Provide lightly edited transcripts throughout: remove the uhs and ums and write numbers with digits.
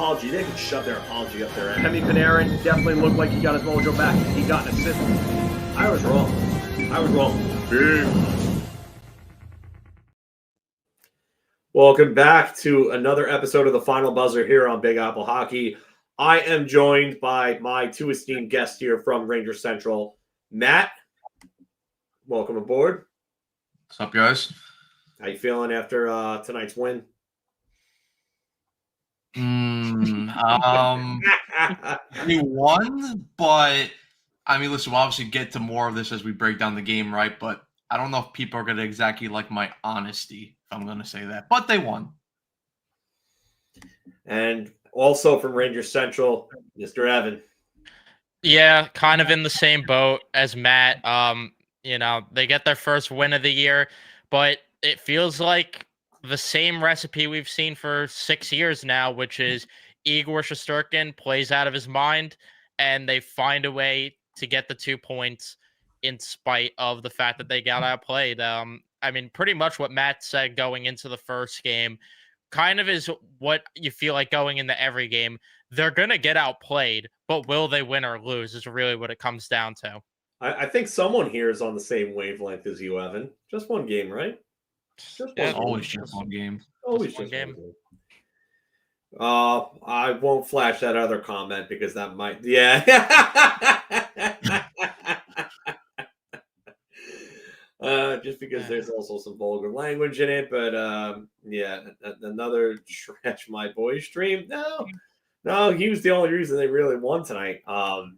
apology. They can shove their apology up their ass. Kemi Panarin definitely looked like he got his mojo back. He got an assist. I was wrong. Big. Welcome back to another episode of the Final Buzzer here on Big Apple Hockey. I am joined by my two esteemed guests here from Ranger Central. Matt, welcome aboard. What's up, guys? How you feeling after tonight's win? We won, but I mean, listen, we'll obviously get to more of this as we break down the game, right? But I don't know if people are going to exactly like my honesty, if I'm going to say that. But they won. And also from Ranger Central, Mr. Evan. Yeah, kind of in the same boat as Matt. They get their first win of the year, but it feels like the same recipe we've seen for 6 years now, which is Igor Shesterkin plays out of his mind, and they find a way to get the 2 points in spite of the fact that they got outplayed. Pretty much what Matt said going into the first game kind of is what you feel like going into every game. They're going to get outplayed, but will they win or lose is really what it comes down to. I think someone here is on the same wavelength as you, Evan. Just one game, right? Always just one game. Always just one game. I won't flash that other comment because that might, yeah. Just because there's also some vulgar language in it, but another Trash My Boy stream. No, he was the only reason they really won tonight.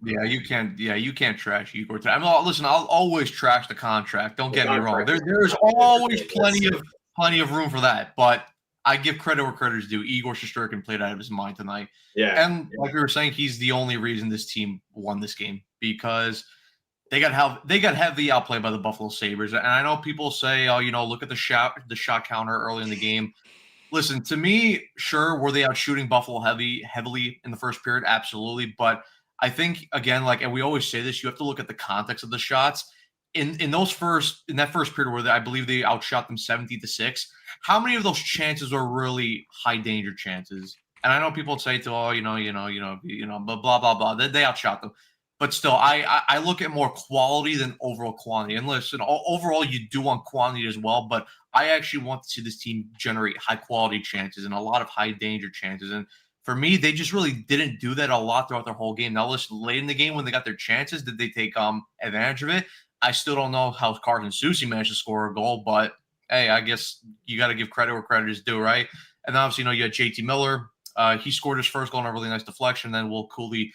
You can't trash Igor. Listen, I'll always trash the contract. Don't get me wrong. There's always plenty of room for that, but I give credit where credit is due. Igor Shesterkin played out of his mind tonight. Yeah. And like we were saying, he's the only reason this team won this game because they got heavily outplayed by the Buffalo Sabres. And I know people say, look at the shot counter early in the game. Listen, to me, sure, were they out shooting Buffalo heavily in the first period? Absolutely. But I think, again, and we always say this, you have to look at the context of the shots. In that first period where I believe they outshot them 70-6, how many of those chances were really high danger chances? And I know people say blah blah blah. They outshot them. But still, I look at more quality than overall quantity. And listen, overall, you do want quantity as well, but I actually want to see this team generate high-quality chances and a lot of high-danger chances. And for me, they just really didn't do that a lot throughout their whole game. Now, listen, late in the game when they got their chances, did they take advantage of it? I still don't know how Carson Soucy managed to score a goal, but, hey, I guess you got to give credit where credit is due, right? And obviously, you had JT Miller. He scored his first goal on a really nice deflection. Then Will Cooley,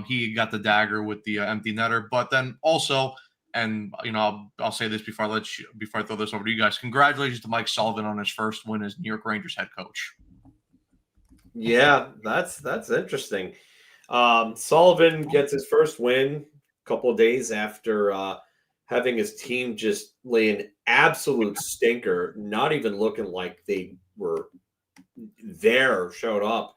he got the dagger with the empty netter. But then also, and I'll say this before I throw this over to you guys. Congratulations to Mike Sullivan on his first win as New York Rangers head coach. Yeah, that's interesting. Sullivan gets his first win a couple of days after having his team just lay an absolute stinker, not even looking like they were there or showed up.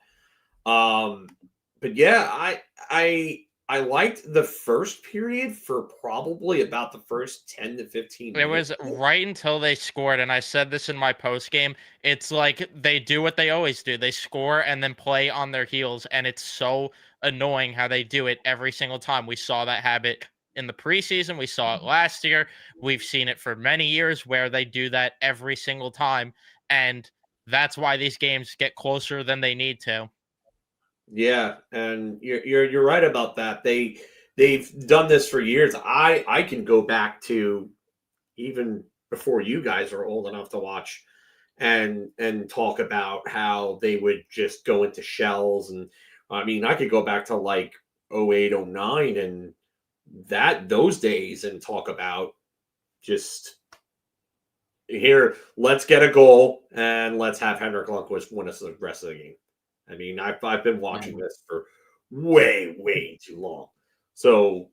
But yeah, I liked the first period for probably about the first 10 to 15 minutes. It was right until they scored, and I said this in my post game. It's like they do what they always do. They score and then play on their heels, and it's so annoying how they do it every single time. We saw that habit in the preseason. We saw it last year. We've seen it for many years where they do that every single time, and that's why these games get closer than they need to. Yeah, and you're right about that. They've done this for years. I can go back to even before you guys are old enough to watch and talk about how they would just go into shells. And I mean, I could go back to like 08, 09 and those days and talk about just here, let's get a goal and let's have Henrik Lundqvist win us the rest of the game. I mean, I've been watching this for way too long. So,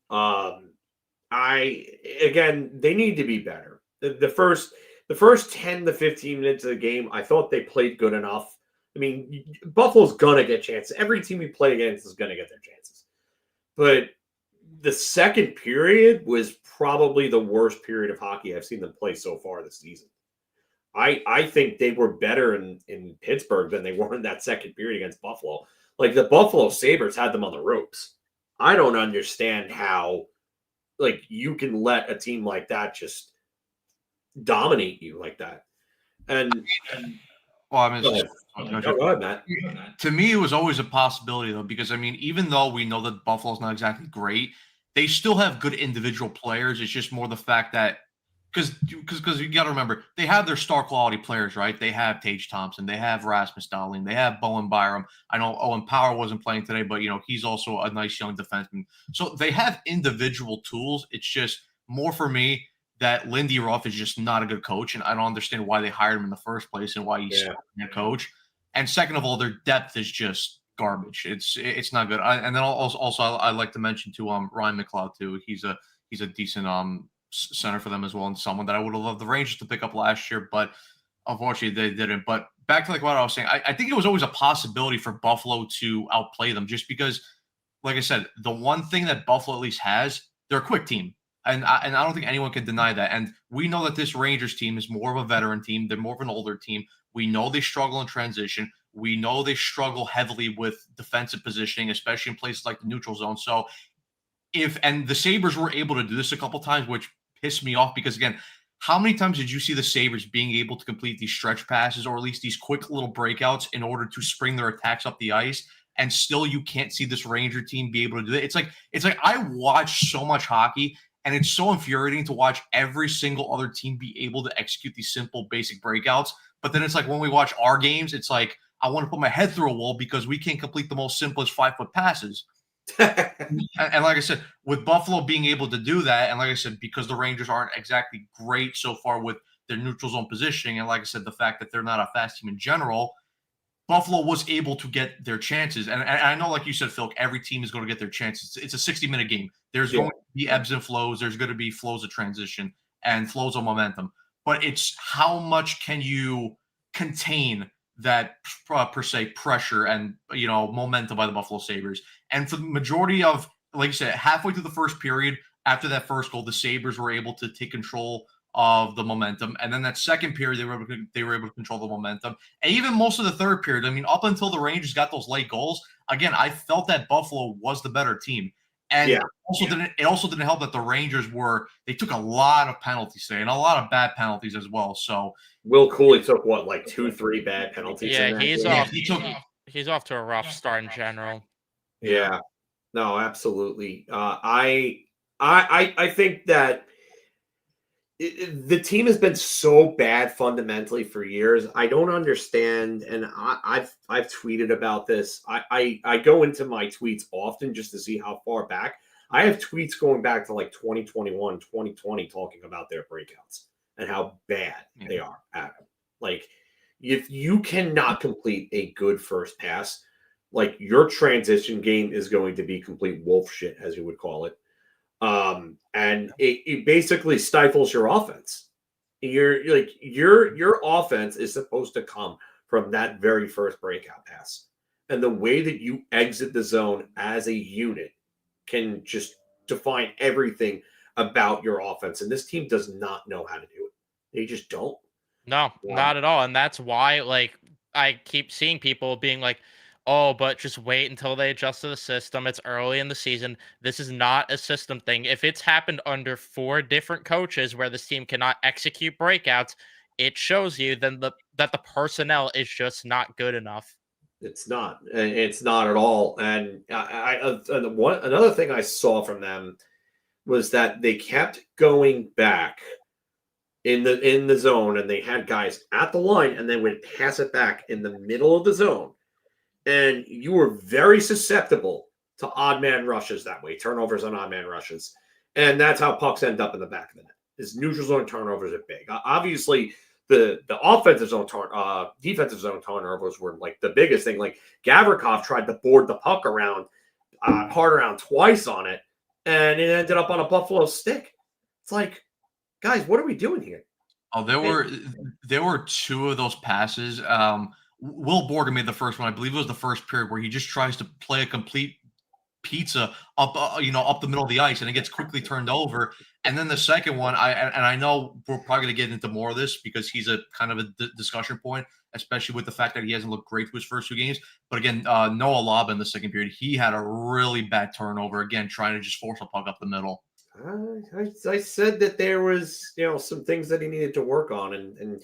they need to be better. The first 10 to 15 minutes of the game, I thought they played good enough. I mean, Buffalo's gonna get chances. Every team we play against is gonna get their chances. But the second period was probably the worst period of hockey I've seen them play so far this season. I think they were better in Pittsburgh than they were in that second period against Buffalo. Like the Buffalo Sabres had them on the ropes. I don't understand how like you can let a team like that just dominate you like that. And Well, I mean, go it's ahead. just, Go ahead, Matt. to me, it was always a possibility though, because I mean, even though we know that Buffalo's not exactly great, they still have good individual players. It's just more the fact that because you got to remember they have their star quality players, right? They have Tage Thompson, they have Rasmus Dahlin, they have Bowen Byram. I know Owen Power wasn't playing today, but he's also a nice young defenseman. So they have individual tools. It's just more for me that Lindy Ruff is just not a good coach, and I don't understand why they hired him in the first place and why he's a coach. And second of all, their depth is just garbage. It's not good. And then also I like to mention too Ryan McLeod too. He's a decent center for them as well, and someone that I would have loved the Rangers to pick up last year, but unfortunately they didn't. But back to like what I was saying, I think it was always a possibility for Buffalo to outplay them, just because, like I said, the one thing that Buffalo at least has, they're a quick team. And I don't think anyone can deny that. And we know that this Rangers team is more of a veteran team. They're more of an older team. We know they struggle in transition. We know they struggle heavily with defensive positioning, especially in places like the neutral zone. So and the Sabres were able to do this a couple times, which pissed me off because, again, how many times did you see the Sabres being able to complete these stretch passes or at least these quick little breakouts in order to spring their attacks up the ice? And still you can't see this Ranger team be able to do it. It's like I watch so much hockey, and it's so infuriating to watch every single other team be able to execute these simple, basic breakouts. But then it's like when we watch our games, it's like I want to put my head through a wall because we can't complete the most simplest 5-foot passes. and like I said, with Buffalo being able to do that, and like I said, because the Rangers aren't exactly great so far with their neutral zone positioning, and like I said, the fact that they're not a fast team in general, Buffalo was able to get their chances. And I know, like you said, Phil, every team is going to get their chances. It's a 60-minute game. There's going to be ebbs and flows. There's going to be flows of transition and flows of momentum. But it's how much can you contain that per se pressure and momentum by the Buffalo Sabres. And for the majority of, like you said, halfway through the first period, after that first goal, the Sabres were able to take control of the momentum. And then that second period, they were able to control the momentum. And even most of the third period, I mean, up until the Rangers got those late goals, again, I felt that Buffalo was the better team. And it also didn't help that the Rangers they took a lot of penalties today and a lot of bad penalties as well. So Will Cooley took what, like 2-3 bad penalties? Yeah, he's off to a rough start in general. Yeah, no, absolutely. I think that the team has been so bad fundamentally for years. I don't understand, and I've tweeted about this. I go into my tweets often just to see how far back. I have tweets going back to like 2021, 2020 talking about their breakouts and how bad they are at them. Like, if you cannot complete a good first pass, like your transition game is going to be complete wolf shit, as you would call it. And it basically stifles your offense. Your offense is supposed to come from that very first breakout pass. And the way that you exit the zone as a unit can just define everything about your offense. And this team does not know how to do it. They just don't. No, not at all. And that's why, like, I keep seeing people being like, oh, but just wait until they adjust to the system. It's early in the season. This is not a system thing. If it's happened under 4 different coaches where this team cannot execute breakouts, it shows you then that the personnel is just not good enough. It's not. It's not at all. And another thing I saw from them was that they kept going back in the zone, and they had guys at the line, and then would pass it back in the middle of the zone. And you were very susceptible to odd man rushes that way, turnovers on odd man rushes. And that's how pucks end up in the back of the net. Is neutral zone turnovers are big. Obviously, the offensive zone defensive zone turnovers were like the biggest thing. Like Gavrikov tried to board the puck around hard around twice on it, and it ended up on a Buffalo stick. It's like, guys, what are we doing here? Oh, there were 2 of those passes. Will Borgen made the first one. I believe it was the first period where he just tries to play a complete pizza up, up the middle of the ice, and it gets quickly turned over. And then the second one, I know we're probably going to get into more of this because he's a kind of a discussion point, especially with the fact that he hasn't looked great through his first 2 games. But again, Noah Laba in the second period, he had a really bad turnover, again, trying to just force a puck up the middle. I said that there was, some things that he needed to work on. And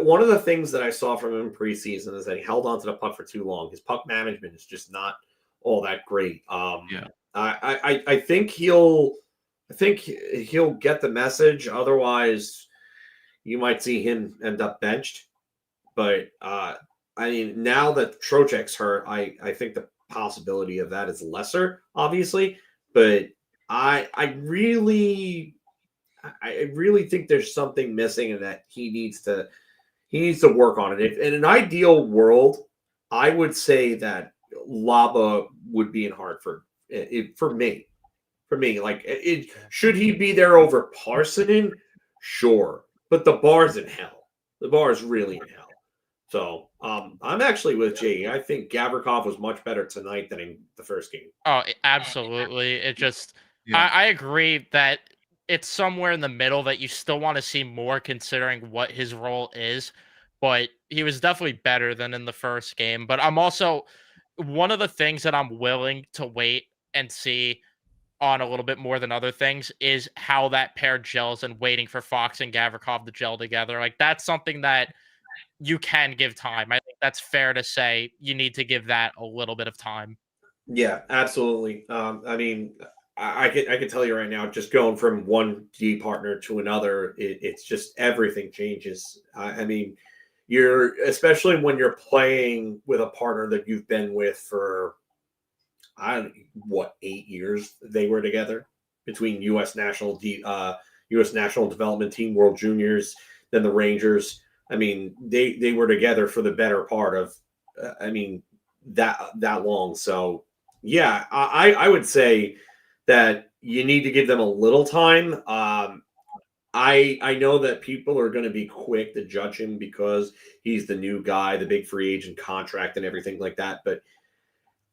one of the things that I saw from him in preseason is that he held on to the puck for too long. His puck management is just not all that great. Yeah. I think he'll get the message. Otherwise, you might see him end up benched. But now that Trocheck's hurt, I think the possibility of that is lesser, obviously. But I really think there's something missing, and that he needs to work on it. If in an ideal world, I would say that Laba would be in Hartford. For me, like should he be there over Parsonen? Sure, but the bar's in hell. The bar is really in hell. So I'm actually with Jay. I think Gavrikov was much better tonight than in the first game. Oh, absolutely. It just, I agree that it's somewhere in the middle that you still want to see more considering what his role is. But he was definitely better than in the first game. But I'm also, one of the things that I'm willing to wait and see on a little bit more than other things is how that pair gels, and waiting for Fox and Gavrikov to gel together. Like, that's something that you can give time. I think that's fair to say. You need to give that a little bit of time. Yeah, absolutely. I can tell you right now, just going from one D partner to another, it's just everything changes. You're, especially when you're playing with a partner that you've been with for 8 years they were together, between U.S. National Development Team, World Juniors, then the Rangers. They were together for the better part of that long. So yeah, I would say that you need to give them a little time. I know that people are going to be quick to judge him because he's the new guy, the big free agent contract and everything like that. But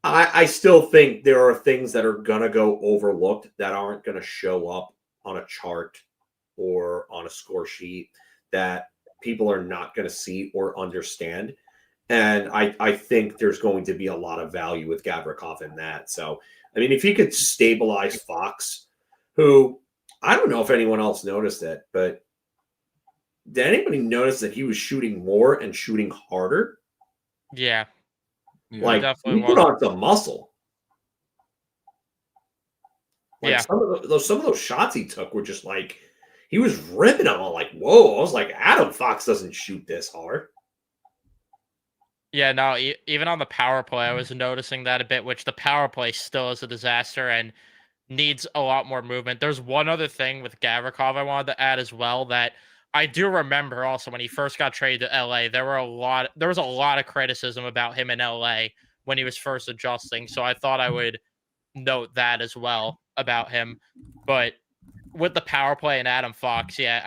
I still think there are things that are going to go overlooked that aren't going to show up on a chart or on a score sheet, that people are not going to see or understand. And I think there's going to be a lot of value with Gavrikov in that. So, if he could stabilize Fox, who, I don't know if anyone else noticed it, but did anybody notice that he was shooting more and shooting harder? Yeah. Like, he put on some muscle. Like, some of those shots he took were just like, he was ripping them. I'm like, whoa. I was like, Adam Fox doesn't shoot this hard. Yeah, no, even on the power play, I was noticing that a bit, which the power play still is a disaster and needs a lot more movement. There's one other thing with Gavrikov I wanted to add as well, that I do remember also when he first got traded to LA, there was a lot of criticism about him in LA when he was first adjusting. So I thought I would note that as well about him. But with the power play and Adam Fox, yeah,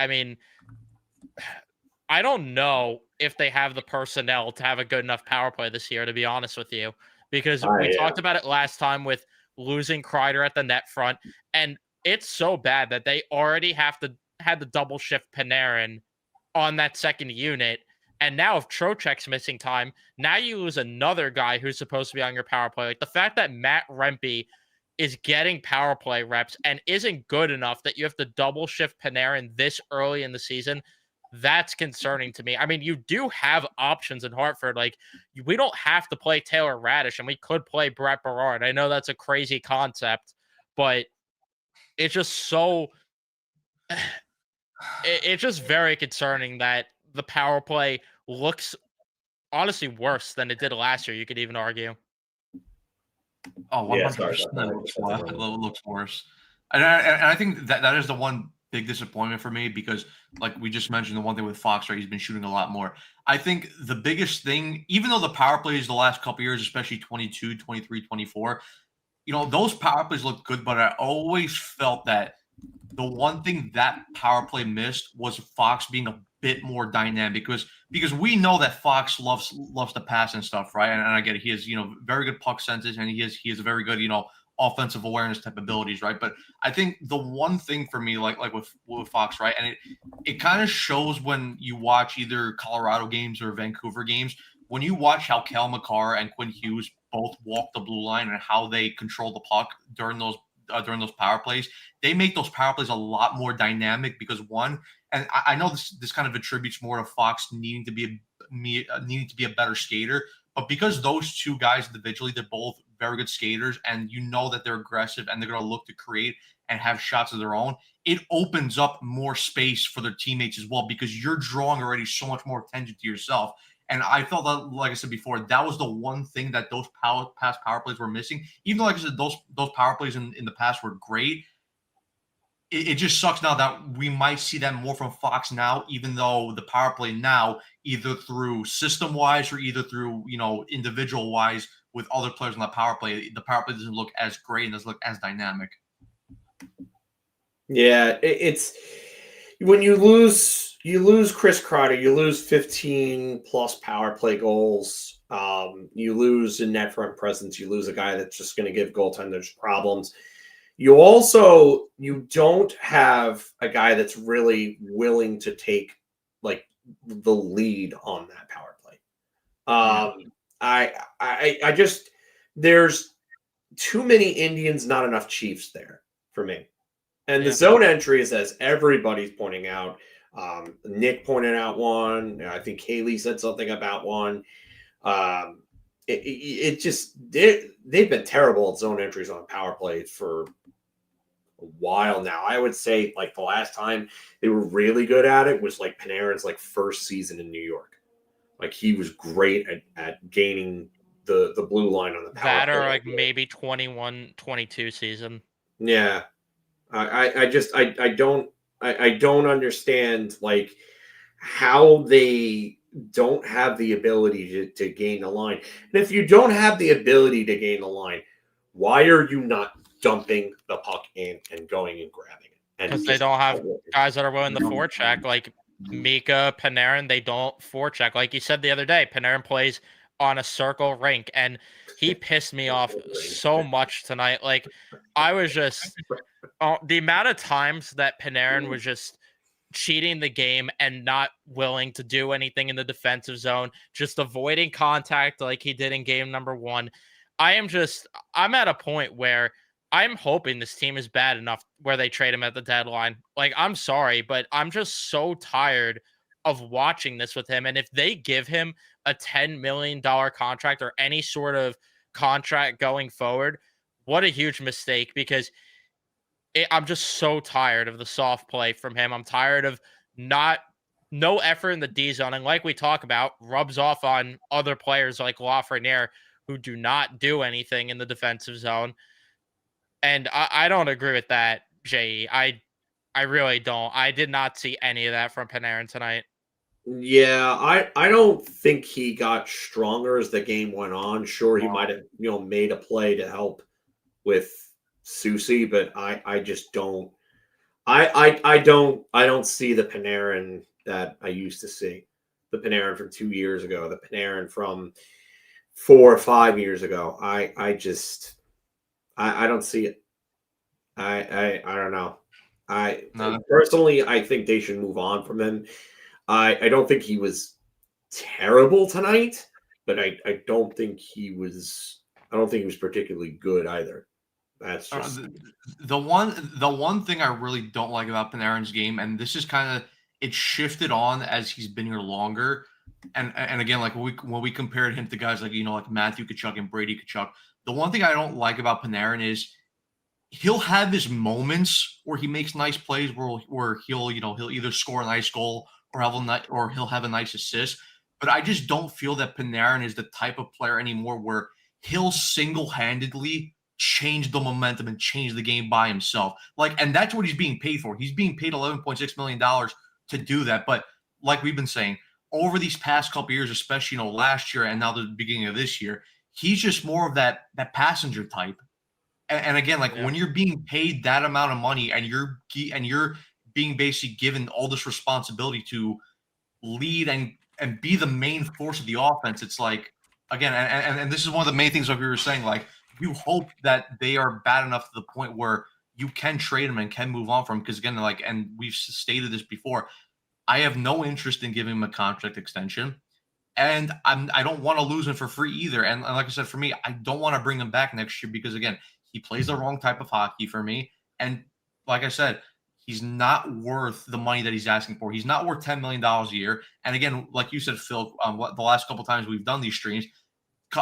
I don't know if they have the personnel to have a good enough power play this year, to be honest with you, because we talked about it last time with losing Kreider at the net front, and it's so bad that they already had the double shift Panarin on that second unit. And now if Trocheck's missing time, now you lose another guy who's supposed to be on your power play. Like, the fact that Matt Rempe is getting power play reps and isn't good enough that you have to double shift Panarin this early in the season, that's concerning to me. You do have options in Hartford. Like, we don't have to play Taylor Radish, and we could play Brett Berard. I know that's a crazy concept, but it's just so it's just very concerning that the power play looks honestly worse than it did last year, you could even argue. Oh, 100%. It looks worse. And I think that is the one big disappointment for me, because like we just mentioned, the one thing with Fox, right, he's been shooting a lot more. I think the biggest thing, even though the power plays the last couple years, especially 22, 23, 24, those power plays look good, but I always felt that the one thing that power play missed was Fox being a bit more dynamic, because we know that Fox loves to pass and stuff, right? And I get it. He has, very good puck senses, and he is a very good, offensive awareness type abilities, right? But I think the one thing for me, like with Fox, right, and it kind of shows when you watch either Colorado games or Vancouver games, when you watch how Cale Makar and Quinn Hughes both walk the blue line and how they control the puck during those power plays, they make those power plays a lot more dynamic because one, and I know this kind of attributes more to Fox needing to be a better skater, but because those two guys individually, they're both very good skaters, and you know that they're aggressive and they're going to look to create and have shots of their own, it opens up more space for their teammates as well because you're drawing already so much more attention to yourself. And I felt that, like I said before, that was the one thing that those past power plays were missing. Even though, like I said, those power plays in the past were great, it just sucks now that we might see that more from Fox now, even though the power play now, either through system-wise or either through, individual-wise with other players on the power play doesn't look as great and doesn't look as dynamic. Yeah, it's when you lose Chris Kreider, you lose 15 plus power play goals. You lose a net front presence. You lose a guy that's just going to give goaltenders problems. You don't have a guy that's really willing to take like the lead on that power play. I just, there's too many Indians, not enough Chiefs there for me. And the zone entries, as everybody's pointing out, Nick pointed out one. I think Haley said something about one. They've been terrible at zone entries on power plays for a while now. I would say like the last time they were really good at it was like Panarin's like first season in New York. Like he was great at gaining the blue line on the power that play. or like maybe 21-22 season. Yeah. I don't understand like how they don't have the ability to gain the line. And if you don't have the ability to gain the line, why are you not dumping the puck in and going and grabbing it? Because they don't have guys that are willing to forecheck. Like Mika, Panarin, they don't forecheck. Like you said the other day, Panarin plays on a circle rink, and he pissed me off so much tonight. Like I was just the amount of times that Panarin was just cheating the game and not willing to do anything in the defensive zone, just avoiding contact like he did in game number 1. I'm at a point where I'm hoping this team is bad enough where they trade him at the deadline. Like, I'm sorry, but I'm just so tired of watching this with him. And if they give him a $10 million contract or any sort of contract going forward, what a huge mistake, because I'm just so tired of the soft play from him. I'm tired of no effort in the D zone. And like we talk about, rubs off on other players like Lafreniere who do not do anything in the defensive zone. And I don't agree with that, J.E. I really don't. I did not see any of that from Panarin tonight. Yeah, I don't think he got stronger as the game went on. Sure, he might have made a play to help with Susie, but I just don't. I don't see the Panarin that I used to see. The Panarin from 2 years ago, the Panarin from 4 or 5 years ago. I don't see it. I don't know. Personally, I think they should move on from him. I don't think he was terrible tonight, but I don't think he was particularly good either. That's just the one thing I really don't like about Panarin's game, and this is kind of it shifted on as he's been here longer. And again, like when we compared him to guys like like Matthew Tkachuk and Brady Tkachuk, the one thing I don't like about Panarin is he'll have his moments where he makes nice plays where he'll either score a nice goal or he'll have a nice assist. But I just don't feel that Panarin is the type of player anymore where he'll single-handedly change the momentum and change the game by himself. And that's what he's being paid for. He's being paid $11.6 million to do that. But like we've been saying, over these past couple years, especially last year and now the beginning of this year, he's just more of that passenger type. And again, when you're being paid that amount of money and you're being basically given all this responsibility to lead and be the main force of the offense, it's like, again, and this is one of the main things like we were saying, you hope that they are bad enough to the point where you can trade them and can move on from. Because again, like, and we've stated this before, I have no interest in giving him a contract extension. And I don't want to lose him for free either. And like I said, for me, I don't want to bring him back next year because, again, he plays the wrong type of hockey for me. And like I said, he's not worth the money that he's asking for. He's not worth $10 million a year. And again, like you said, Phil, the last couple of times we've done these streams,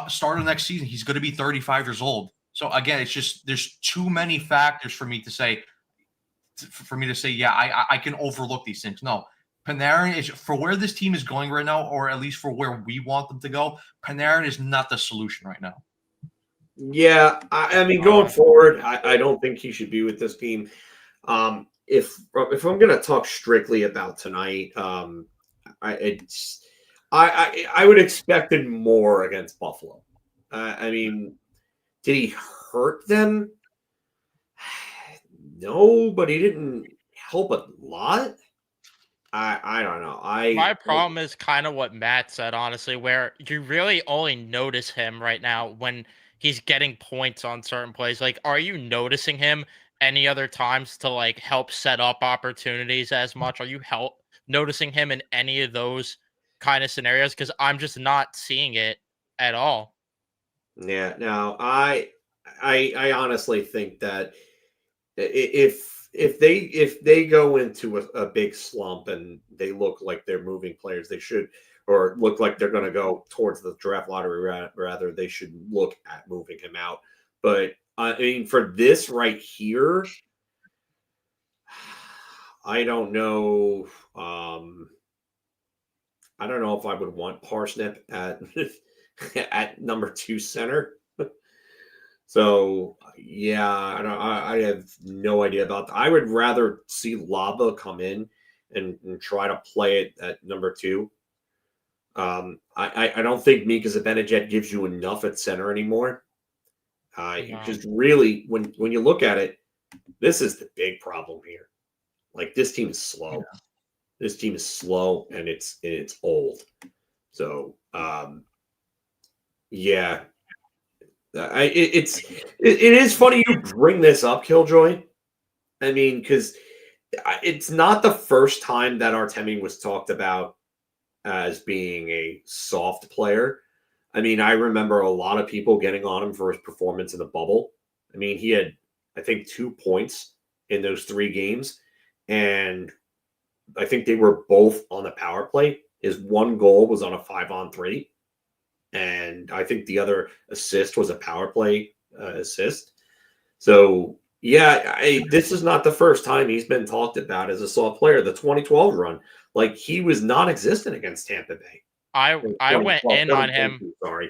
start of next season, he's going to be 35 years old. So again, it's just there's too many factors for me to say, yeah, I can overlook these things. No. Panarin is, for where this team is going right now, or at least for where we want them to go, Panarin is not the solution right now. Yeah, I mean, going forward, I don't think he should be with this team. If I'm going to talk strictly about tonight, I would expected more against Buffalo. I mean, did he hurt them? No, but he didn't help a lot. I don't know. My problem is kind of what Matt said, honestly, where you really only notice him right now when he's getting points on certain plays. Like, are you noticing him any other times to like help set up opportunities as much? Are you noticing him in any of those kind of scenarios? Because I'm just not seeing it at all. Yeah. Now, I honestly think that if they go into a big slump and they look like they're moving players, they should, or look like they're going to go towards the draft lottery, rather they should look at moving him out. But I mean, for this right here, I don't know. I don't know if I would want Parsnip at at number 2 center. So yeah, I have no idea about that. I would rather see Laba come in and try to play it at number 2. I don't think Mika Zibanejad gives you enough at center anymore. Because really, when you look at it, this is the big problem here. Like, this team is slow. Yeah. This team is slow and it's old. So yeah. It is funny you bring this up, Killjoy. I mean, because it's not the first time that Artemi was talked about as being a soft player. I mean, I remember a lot of people getting on him for his performance in the bubble. I mean, he had, I think, 2 points in those 3 games, and I think they were both on the power play. His 1 goal was on a 5-on-3. And I think the other assist was a power play assist. So, yeah, this is not the first time he's been talked about as a soft player. The 2012 run, like, he was non-existent against Tampa Bay. I went in on him. Sorry.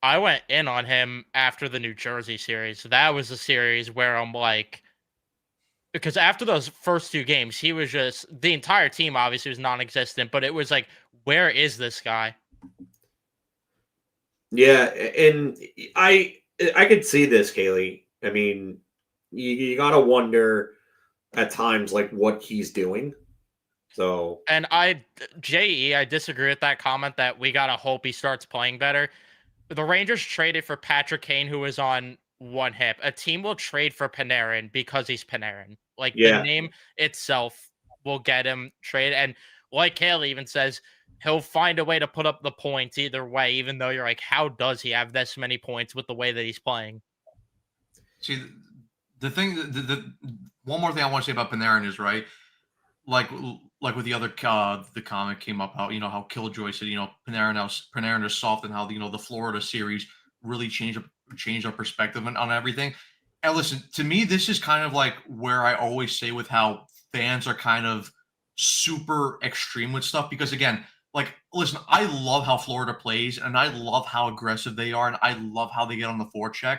I went in on him after the New Jersey series. That was a series where I'm like, because after those first 2 games, he was just, the entire team obviously was non-existent, but it was like, where is this guy? Yeah, and I could see this, Kaylee. I mean, you gotta wonder at times like what he's doing. So, and I disagree with that comment that we gotta hope he starts playing better. The Rangers traded for Patrick Kane, who is on 1 hip. A team will trade for Panarin because he's Panarin. Like, the name itself will get him traded. And like Kaylee even says, he'll find a way to put up the points either way, even though you're like, how does he have this many points with the way that he's playing? See, the thing, the one more thing I want to say about Panarin is, right, like with the other the comment came up, how, how Killjoy said, Panarin is soft, and how the Florida series really changed our perspective on everything. And listen, to me, this is kind of like where I always say with how fans are kind of super extreme with stuff, because again, like, listen, I love how Florida plays, and I love how aggressive they are, and I love how they get on the forecheck.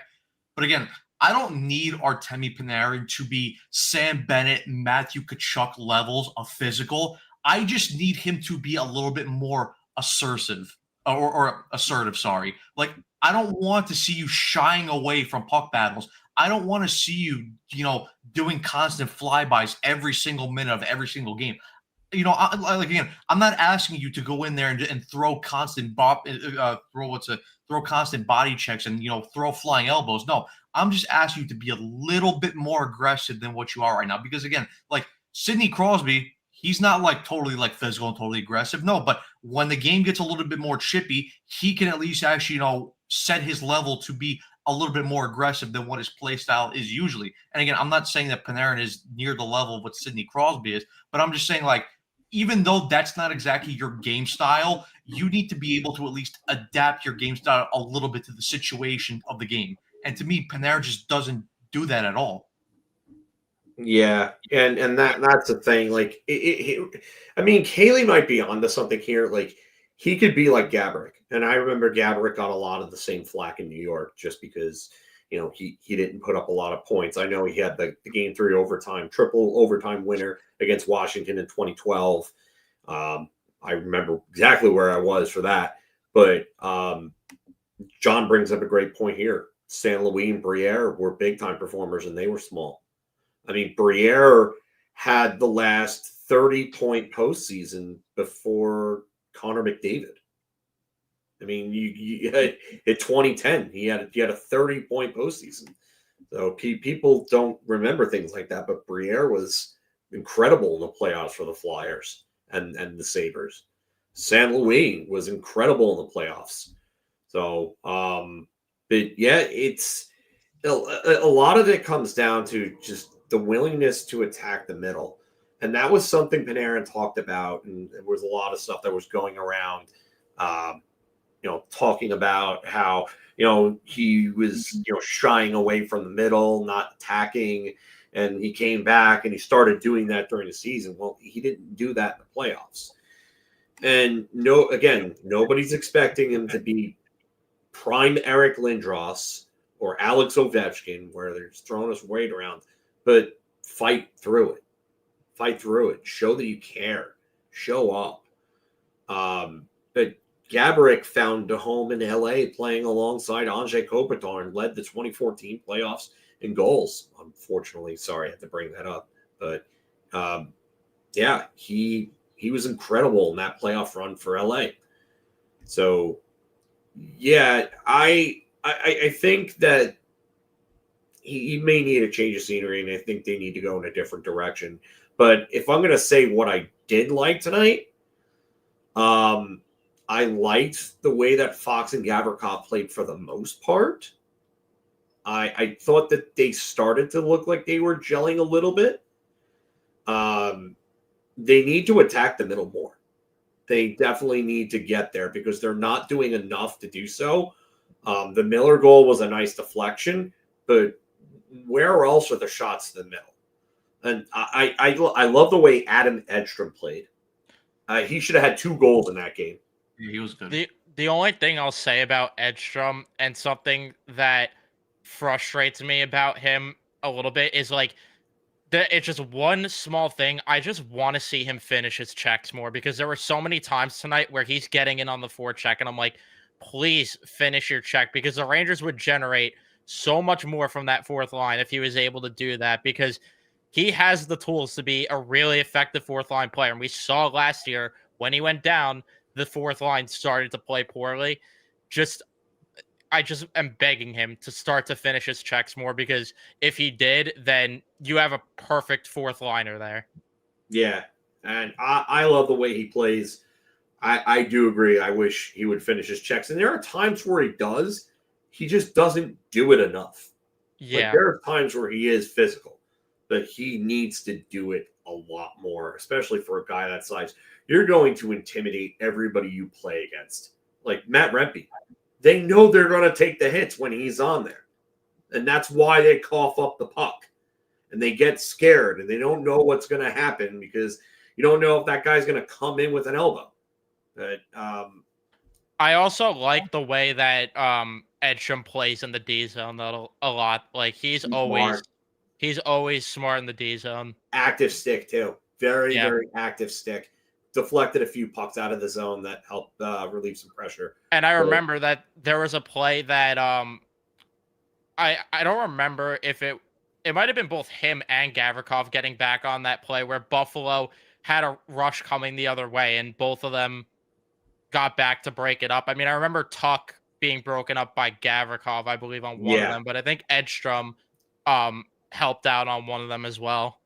But again, I don't need Artemi Panarin to be Sam Bennett, Matthew Tkachuk levels of physical. I just need him to be a little bit more assertive, or assertive, sorry. Like, I don't want to see you shying away from puck battles. I don't want to see you, doing constant flybys every single minute of every single game. Again, I'm not asking you to go in there and throw constant throw throw constant body checks and, throw flying elbows. No, I'm just asking you to be a little bit more aggressive than what you are right now. Because again, like Sidney Crosby, he's not like totally like physical and totally aggressive. No, but when the game gets a little bit more chippy, he can at least actually, set his level to be a little bit more aggressive than what his play style is usually. And again, I'm not saying that Panarin is near the level of what Sidney Crosby is, but I'm just saying, like, even though that's not exactly your game style, you need to be able to at least adapt your game style a little bit to the situation of the game. And to me, Panarin just doesn't do that at all. Yeah, and that's the thing. Like, I mean, Kaylee might be onto something here. Like, he could be like Gaborik, and I remember Gaborik got a lot of the same flack in New York just because he didn't put up a lot of points. I know he had the game 3 overtime, triple overtime winner against Washington in 2012. I remember exactly where I was for that. But John brings up a great point here. St. Louis and Briere were big time performers, and they were small. I mean, Briere had the last 30-point postseason before Connor McDavid. I mean, you had, in 2010, he had a 30-point postseason. So people don't remember things like that, but Briere was incredible in the playoffs for the Flyers and the Sabres. St. Louis was incredible in the playoffs. So, but yeah, it's a lot of it comes down to just the willingness to attack the middle. And that was something Panarin talked about. And there was a lot of stuff that was going around, talking about how, he was, shying away from the middle, not attacking. And he came back and he started doing that during the season. Well, he didn't do that in the playoffs. And nobody's expecting him to be prime Eric Lindros or Alex Ovechkin, where they're just throwing his weight around, but fight through it. Fight through it. Show that you care. Show up. But Gaborik found a home in LA playing alongside Anze Kopitar and led the 2014 playoffs in goals. Unfortunately, sorry, I had to bring that up. But yeah, he was incredible in that playoff run for LA. So yeah, I think that he may need a change of scenery, and I think they need to go in a different direction. But if I'm going to say what I did like tonight, I liked the way that Fox and Gavrikov played for the most part. I thought that they started to look like they were gelling a little bit. They need to attack the middle more. They definitely need to get there because they're not doing enough to do so. The Miller goal was a nice deflection, but where else are the shots to the middle? And I love the way Adam Edstrom played. He should have had 2 goals in that game. Yeah, he was good. The only thing I'll say about Edstrom and something that frustrates me about him a little bit is like it's just one small thing. I just want to see him finish his checks more because there were so many times tonight where he's getting in on the forecheck and I'm like, please finish your check because the Rangers would generate so much more from that fourth line if he was able to do that because he has the tools to be a really effective fourth line player. And we saw last year when he went down, the fourth line started to play poorly. I just am begging him to start to finish his checks more because if he did, then you have a perfect fourth liner there. Yeah, and I love the way he plays. I do agree. I wish he would finish his checks. And there are times where he does. He just doesn't do it enough. Yeah. Like, there are times where he is physical, but he needs to do it a lot more, especially for a guy that size. You're going to intimidate everybody you play against. Like Matt Rempe. They know they're going to take the hits when he's on there. And that's why they cough up the puck. And they get scared and they don't know what's going to happen because you don't know if that guy's going to come in with an elbow. But I also like the way that Edstrom plays in the D zone a lot. Like he's always smart in the D zone. Active stick too. Very active stick. Deflected a few pucks out of the zone that helped relieve some pressure. And I remember that there was a play that I don't remember if it might have been both him and Gavrikov getting back on that play where Buffalo had a rush coming the other way and both of them got back to break it up. I mean, I remember Tuck being broken up by Gavrikov, I believe, on one of Yeah. them. But I think Edstrom helped out on one of them as well.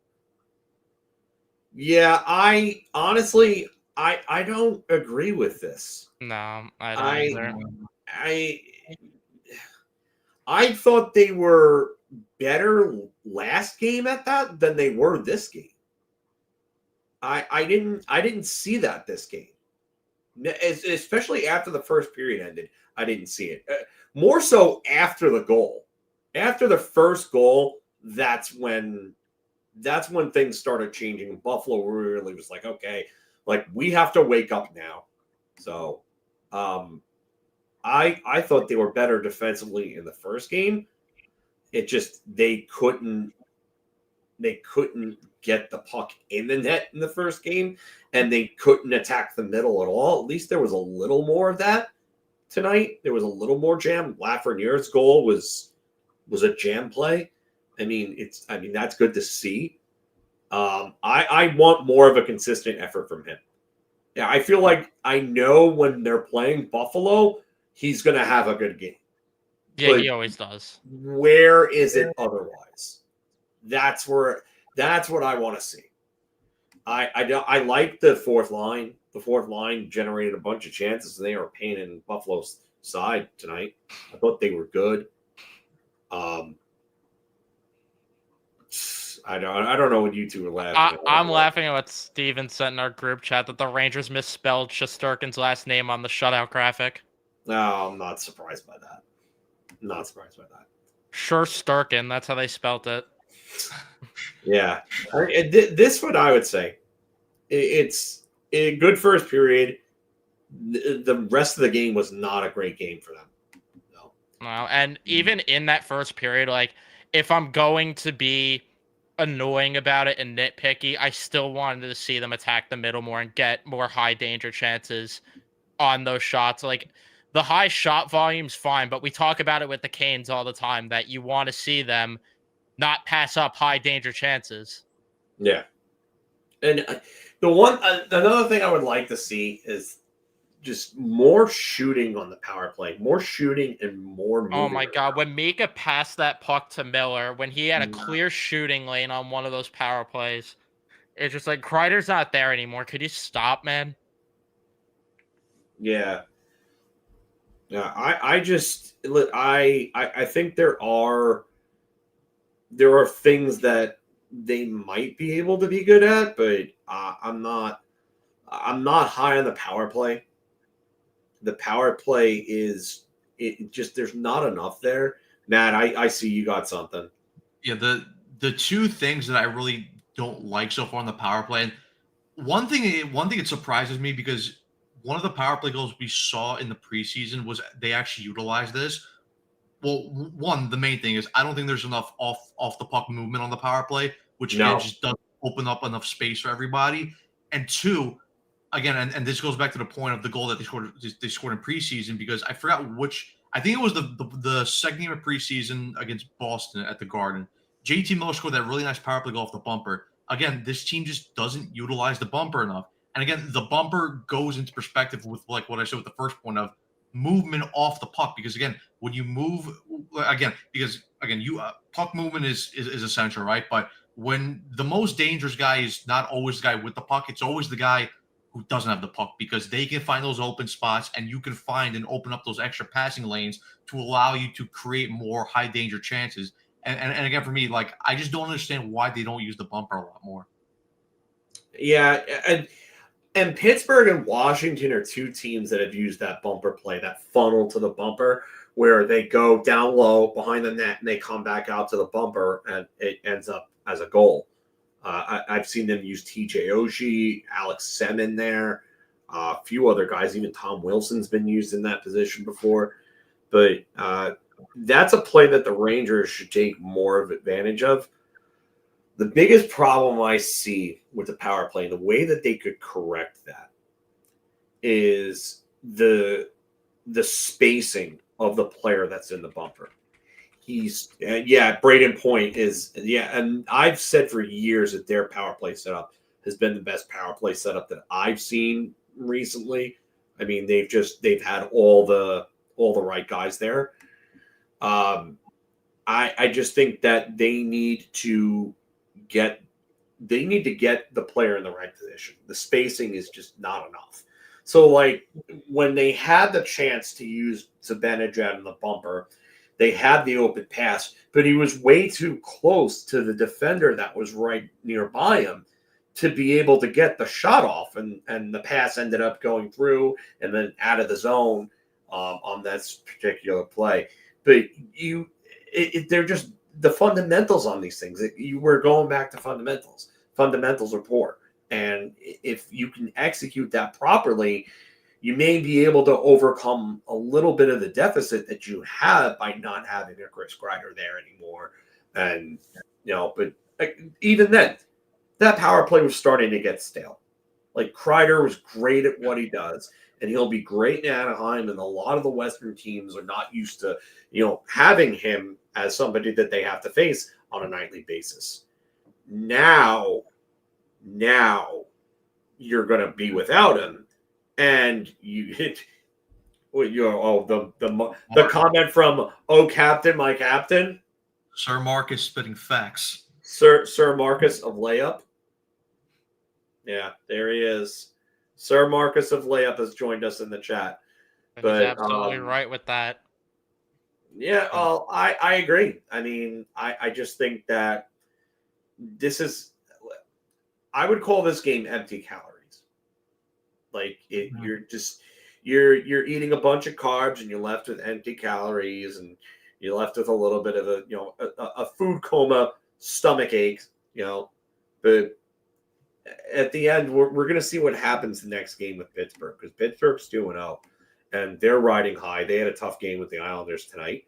Yeah, I honestly, I don't agree with this. No, I don't I either. I I thought they were better last game at that than they were this game. I didn't see that this game, especially after the first period ended. I didn't see it. More so after the goal, after the first goal. That's when things started changing. Buffalo really was like, okay, like we have to wake up now. So, I thought they were better defensively in the first game. It just they couldn't get the puck in the net in the first game, and they couldn't attack the middle at all. At least there was a little more of that tonight. There was a little more jam. Lafreniere's goal was a jam play. I mean, that's good to see. I want more of a consistent effort from him. Yeah, I feel like I know when they're playing Buffalo, he's going to have a good game. Yeah, But he always does. where is it otherwise? That's what I want to see. I like the fourth line. The fourth line generated a bunch of chances, and they were pain in Buffalo's side tonight. I thought they were good. I don't know what you two are laughing at. I'm laughing at what Steven sent in our group chat that the Rangers misspelled Shesterkin's last name on the shutout graphic. No, I'm not surprised by that. Not surprised by that. Shesterkin, that's how they spelt it. Yeah. This what I would say. It's a good first period. The rest of the game was not a great game for them. No. No, and even in that first period, like if I'm going to be annoying about it and nitpicky, I still wanted to see them attack the middle more and get more high danger chances on those shots. Like the high shot volume's fine, but we talk about it with the Canes all the time that you want to see them not pass up high danger chances. Yeah. And another thing I would like to see is just more shooting on the power play, more shooting and more moving. Oh my God. around. When Mika passed that puck to Miller, when he had a clear shooting lane on one of those power plays, it's just like Kreider's not there anymore. Could you stop, man? Yeah. Yeah. I think there are things that they might be able to be good at, but I'm not high on the power play. The power play is there's not enough there. Matt, I see you got something. Yeah, the two things that I really don't like so far on the power play. And one thing it surprises me because one of the power play goals we saw in the preseason was they actually utilized this. Well, one, the main thing is I don't think there's enough off the puck movement on the power play, which again just doesn't open up enough space for everybody. And two, again, and this goes back to the point of the goal that they scored in preseason because I forgot which. I think it was the second game of preseason against Boston at the Garden. JT Miller scored that really nice power play goal off the bumper. Again, this team just doesn't utilize the bumper enough. And again, the bumper goes into perspective with like what I said with the first point of movement off the puck. Because again, when you move you puck movement is essential, right? But when the most dangerous guy is not always the guy with the puck, it's always the guy who doesn't have the puck because they can find those open spots and you can find and open up those extra passing lanes to allow you to create more high danger chances. And again, for me, like I just don't understand why they don't use the bumper a lot more. Yeah, and Pittsburgh and Washington are two teams that have used that bumper play, that funnel to the bumper, where they go down low behind the net and they come back out to the bumper and it ends up as a goal. I've seen them use TJ Oshie, Alex Semin there, a few other guys. Even Tom Wilson's been used in that position before. But that's a play that the Rangers should take more of advantage of. The biggest problem I see with the power play, the way that they could correct that, is the spacing of the player that's in the bumper. Braden Point is, and I've said for years that their power play setup has been the best power play setup that I've seen recently. I mean, they've had all the all the right guys there. I just think that they need to get the player in the right position. The spacing is just not enough. So like when they had the chance to use Zibanejad in the bumper, they had the open pass, but he was way too close to the defender that was right nearby him to be able to get the shot off, and the pass ended up going through and then out of the zone on that particular play. But they're just the fundamentals on these things. You were going back to fundamentals. Fundamentals are poor, and if you can execute that properly, you may be able to overcome a little bit of the deficit that you have by not having a Chris Kreider there anymore. And but even then, that power play was starting to get stale. Like Kreider was great at what he does, and he'll be great in Anaheim. And a lot of the Western teams are not used to, having him as somebody that they have to face on a nightly basis. Now you're going to be without him, and you hit. The comment from Captain, my captain, Sir Marcus spitting facts. Sir Marcus of Layup. Yeah, there he is. Sir Marcus of Layup has joined us in the chat. But he's absolutely right with that. Yeah, I agree. I mean, I just think that this is. I would call this game empty calories. Like you're eating a bunch of carbs and you're left with empty calories, and you're left with a little bit of a food coma, stomach aches, but at the end we're going to see what happens the next game with Pittsburgh, because Pittsburgh's 2-0 and they're riding high. They had a tough game with the Islanders tonight.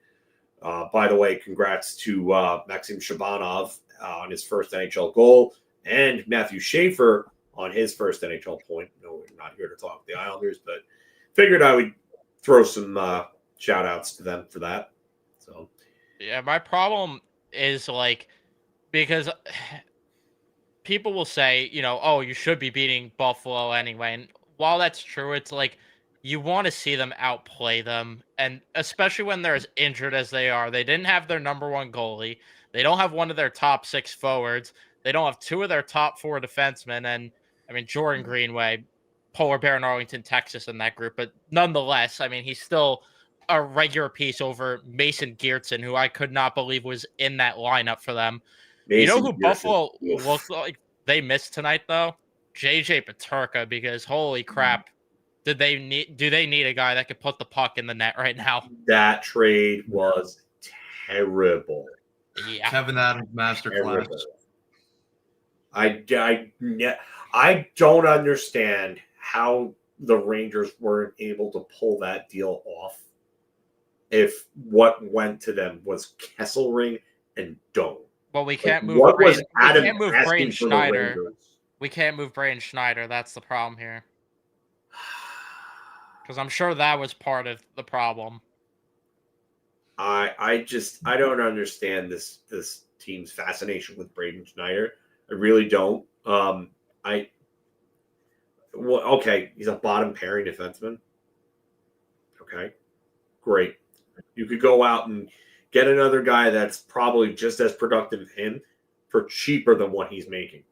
By the way, congrats to Maxim Shabanov on his first NHL goal, and Matthew Schaefer on his first NHL point. No, we're not here to talk the Islanders, but figured I would throw some shout outs to them for that. So yeah, my problem is because people will say, oh, you should be beating Buffalo anyway. And while that's true, it's you want to see them outplay them. And especially when they're as injured as they are. They didn't have their number one goalie. They don't have one of their top 6 forwards. They don't have 2 of their top 4 defensemen. And, Jordan Greenway, Polar Bear in Arlington, Texas in that group. But nonetheless, he's still a regular piece over Mason Geertsen, who I could not believe was in that lineup for them. Mason Who Geertsen. Buffalo looked like they missed tonight, though? JJ Peterka, because holy crap, do they need a guy that could put the puck in the net right now? That trade was terrible. Yeah. Kevin Adams masterclass. I don't understand how the Rangers weren't able to pull that deal off if what went to them was Kesselring and Doan. Well, we can't move. Braden Schneider. We can't move Braden Schneider. That's the problem here. Because I'm sure that was part of the problem. I don't understand this team's fascination with Braden Schneider. I really don't. Okay, he's a bottom pairing defenseman. Okay, great. You could go out and get another guy that's probably just as productive as him for cheaper than what he's making.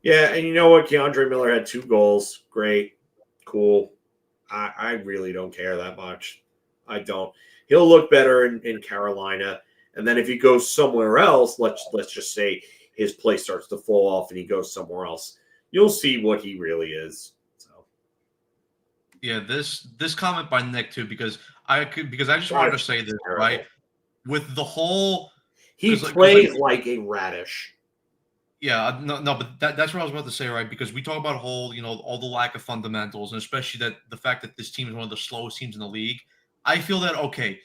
Yeah, and you know what? Keandre Miller had 2 goals. Great. Cool. I really don't care that much. I don't. He'll look better in Carolina. And then if he goes somewhere else, let's just say his play starts to fall off and he goes somewhere else, you'll see what he really is. So yeah, this comment by Nick too, because I just wanted to say this, terrible. Right? With the whole he plays like a radish. Yeah, no, but that's what I was about to say, right? Because we talk about all the lack of fundamentals, and especially that the fact that this team is one of the slowest teams in the league. I feel that, okay,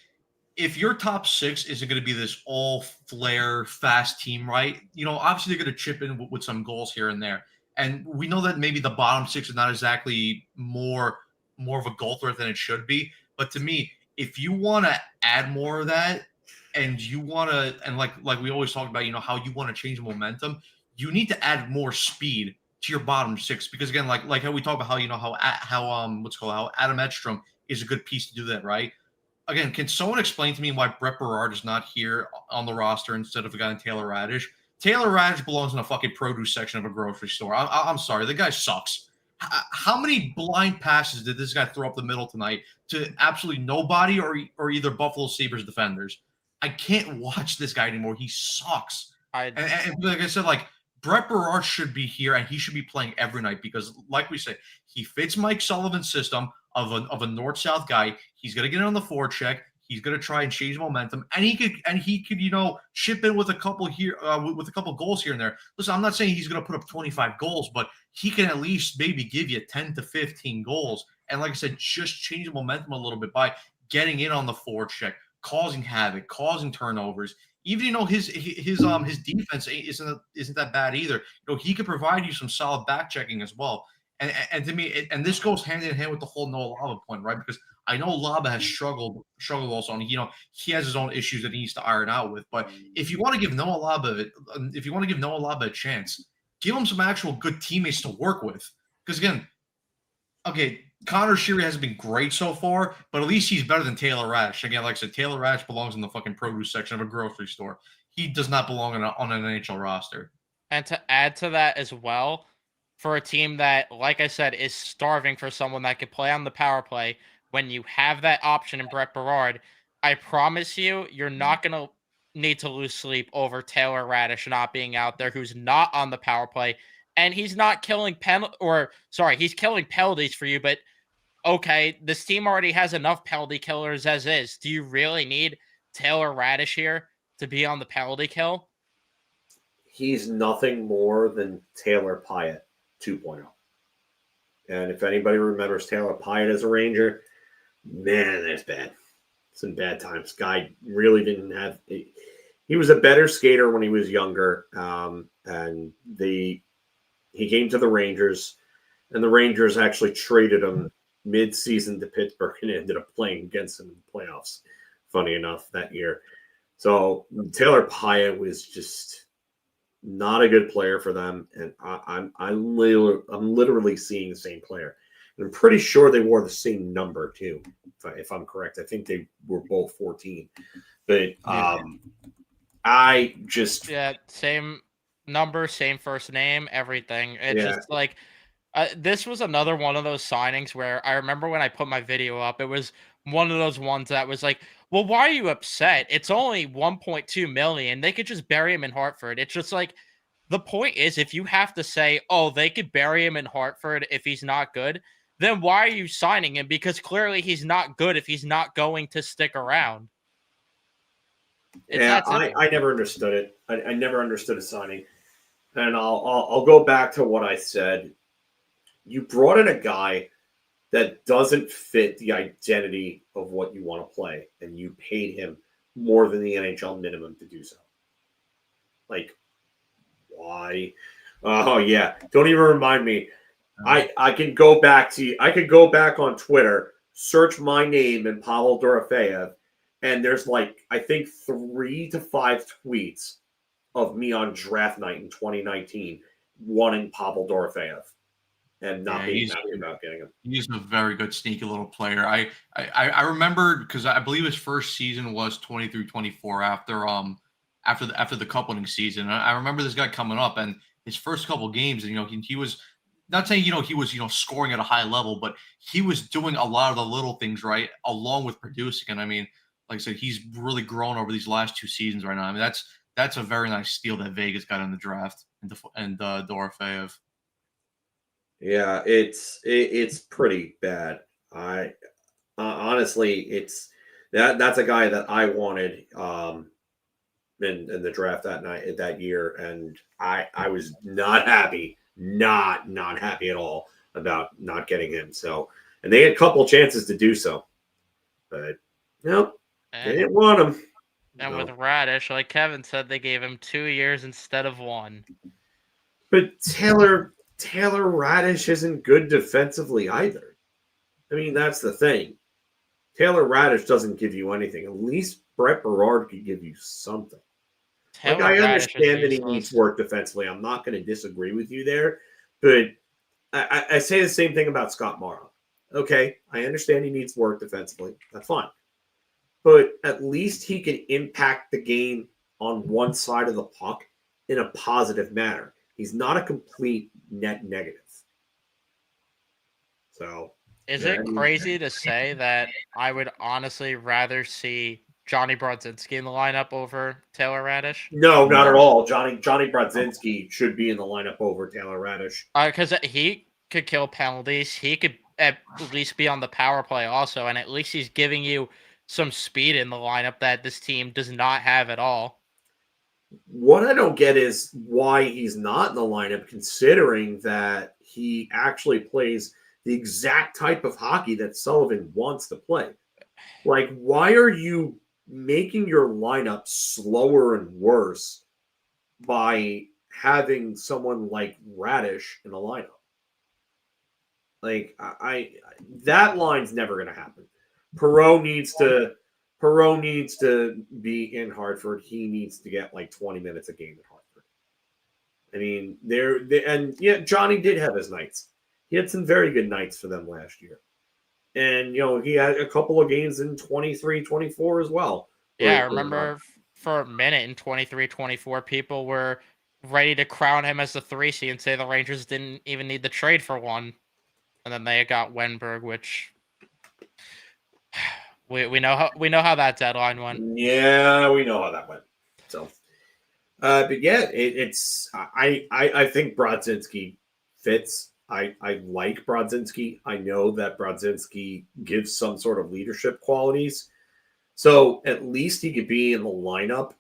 if your top 6 isn't going to be this all flair fast team, right? Obviously they're going to chip in with some goals here and there. And we know that maybe the bottom 6 is not exactly more of a goal threat than it should be. But to me, if you want to add more of that, and you want to, and like we always talk about, how you want to change momentum, you need to add more speed to your bottom 6, because again, like how we talk about how how Adam Edstrom is a good piece to do that, right? Again, can someone explain to me why Brett Berard is not here on the roster instead of a guy named Taylor Radish? Taylor Radish belongs in a fucking produce section of a grocery store. I'm sorry, the guy sucks. How many blind passes did this guy throw up the middle tonight to absolutely nobody or either Buffalo Sabres defenders? I can't watch this guy anymore. He sucks. And like I said, like Brett Berard should be here and he should be playing every night because, like we said, he fits Mike Sullivan's system of a north-south guy. He's gonna get on the forecheck. He's gonna try and change momentum, and he could chip in with a couple here with a couple goals here and there. Listen, I'm not saying he's gonna put up 25 goals, but he can at least maybe give you 10 to 15 goals. And like I said, just change the momentum a little bit by getting in on the forecheck, causing havoc, causing turnovers. Even his defense isn't that bad either. He could provide you some solid back checking as well. And to me, and this goes hand in hand with the whole Noah Laba point, right? Because I know Laba has struggled also, and he has his own issues that he needs to iron out with. But if you want to give Noah Laba a chance, give him some actual good teammates to work with. Because again, okay, Connor Sheary hasn't been great so far, but at least he's better than Taylor Radish. Again, like I said, Taylor Radish belongs in the fucking produce section of a grocery store. He does not belong on an NHL roster. And to add to that as well, for a team that, like I said, is starving for someone that could play on the power play, when you have that option in Brett Berard, I promise you're not going to need to lose sleep over Taylor Radish not being out there, who's not on the power play, and he's not killing he's killing penalties for you, but okay, this team already has enough penalty killers as is. Do you really need Taylor Radish here to be on the penalty kill? He's nothing more than Taylor Pyatt 2.0. And if anybody remembers Taylor Pyatt as a Ranger, man, that's bad. Some bad times. Guy really didn't have. He was a better skater when he was younger, and he came to the Rangers, and the Rangers actually traded him mid-season to Pittsburgh and ended up playing against him in the playoffs. Funny enough, that year. So Taylor Pyatt was just not a good player for them, and I'm literally seeing the same player. And I'm pretty sure they wore the same number too, if I'm correct. I think they were both 14, but same number, same first name, everything. It's just like this was another one of those signings where I remember when I put my video up, it was one of those ones that was like, well, why are you upset? It's only 1.2 million. They could just bury him in Hartford. It's just like, the point is, if you have to say, oh, they could bury him in Hartford if he's not good, then why are you signing him? Because clearly he's not good if he's not going to stick around. I never understood it. I never understood a signing. And I'll go back to what I said. You brought in a guy that doesn't fit the identity of what you want to play, and you paid him more than the NHL minimum to do so. Like, why? Oh yeah, don't even remind me. I can go back on Twitter, search my name and Pavel Dorofeyev, and there's like I think 3 to 5 tweets of me on draft night in 2019 wanting Pavel Dorofeyev. And not being happy about getting him. He's a very good, sneaky little player. I remember because I believe his first season was 23-24 after the coupling season. I remember this guy coming up and his first couple games, and he was not saying he was scoring at a high level, but he was doing a lot of the little things right along with producing. And I mean, like I said, he's really grown over these last 2 seasons right now. I mean, that's a very nice steal that Vegas got in the draft and Dorofeyev. Yeah, it's pretty bad. I honestly, it's that's a guy that I wanted in the draft that year, and I was not happy, not happy at all about not getting him. So, and they had a couple chances to do so, but nope, they didn't want him. And with Radish, like Kevin said, they gave him 2 years instead of 1. But Taylor Radish isn't good defensively either. I mean, that's the thing. Taylor Radish doesn't give you anything. At least Brett Berard could give you something. I understand that he needs work defensively. I'm not going to disagree with you there. But I say the same thing about Scott Morrow. Okay, I understand he needs work defensively. That's fine. But at least he can impact the game on one side of the puck in a positive manner. He's not a complete net negative. So, Is yeah, I it mean, crazy to say that I would honestly rather see Johnny Brodzinski in the lineup over Taylor Radish? no, not at all. Johnny Brodzinski should be in the lineup over Taylor Radish. Because he could kill penalties. He could at least be on the power play also, and at least he's giving you some speed in the lineup that this team does not have at all. What I don't get is why he's not in the lineup, considering that he actually plays the exact type of hockey that Sullivan wants to play. Like, why are you making your lineup slower and worse by having someone like Radish in the lineup? Like, I that line's never going to happen. Perot needs to be in Hartford. He needs to get like 20 minutes a game in Hartford. I mean, and yeah, Johnny did have his nights. He had some very good nights for them last year. And, he had a couple of games in 23, 24 as well. Yeah, I remember for a minute in 23-24, people were ready to crown him as the 3C and say the Rangers didn't even need the trade for one. And then they got Wenberg, which we know how that deadline went. Yeah, we know how that went. So, but yeah, I think Brodzinski fits. I like Brodzinski. I know that Brodzinski gives some sort of leadership qualities. So at least he could be in the lineup.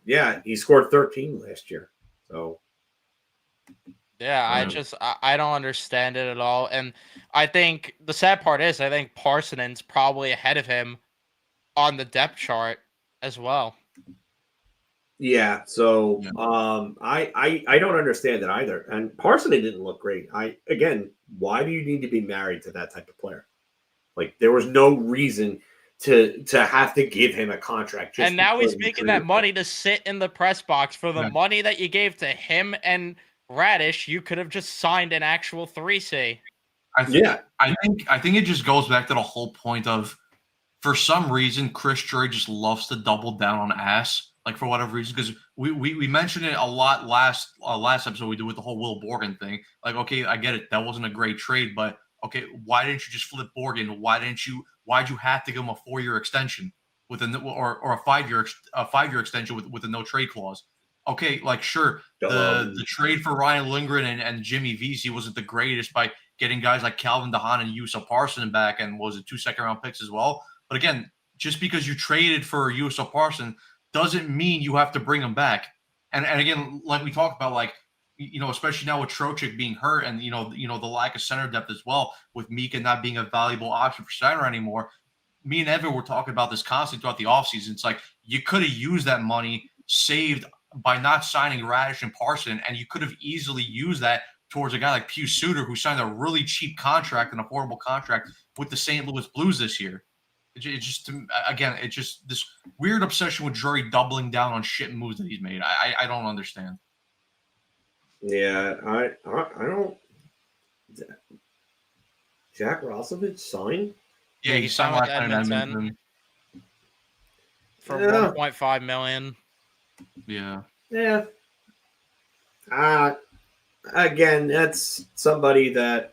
Yeah, he scored 13 last year. So yeah, I don't understand it at all. And I think the sad part is I think Parsonen's probably ahead of him on the depth chart as well. yeah, so I don't understand it either. And Parsonen didn't look great. Why do you need to be married to that type of player? Like, there was no reason to have to give him a contract. And now he's making that money to sit in the press box for the money that you gave to him and Radish. You could have just signed an actual 3C. I think it just goes back to the whole point of, for some reason, Chris Drury just loves to double down on ass, like for whatever reason. Because we mentioned it a lot last episode we did with the whole Will Borgen thing. Like, okay, I get it, that wasn't a great trade, but okay, why didn't you just flip Borgen? Why'd you have to give him a 4-year extension with or a 5-year extension with a no trade clause? Okay, like sure, the trade for Ryan Lindgren and Jimmy Vesey wasn't the greatest by getting guys like Calvin DeHaan and Yusuf Parson back, and was it 2 second-round picks as well. But again, just because you traded for Yusuf Parson doesn't mean you have to bring him back. And again, like we talked about, like, especially now with Trocheck being hurt, and the lack of center depth as well, with Mika not being a valuable option for center anymore. Me and Evan were talking about this constantly throughout the offseason. It's like you could have used that money saved by not signing Radish and Parson, and you could have easily used that towards a guy like Pius Suter, who signed a really cheap contract, an affordable contract with the St. Louis Blues this year. It's just this weird obsession with Drury doubling down on shit moves that he's made. I don't understand. Yeah, I don't. Jack Roslovich signed? Yeah, he signed with Edmonton for $1.5 million. Yeah. Yeah. Again, that's somebody that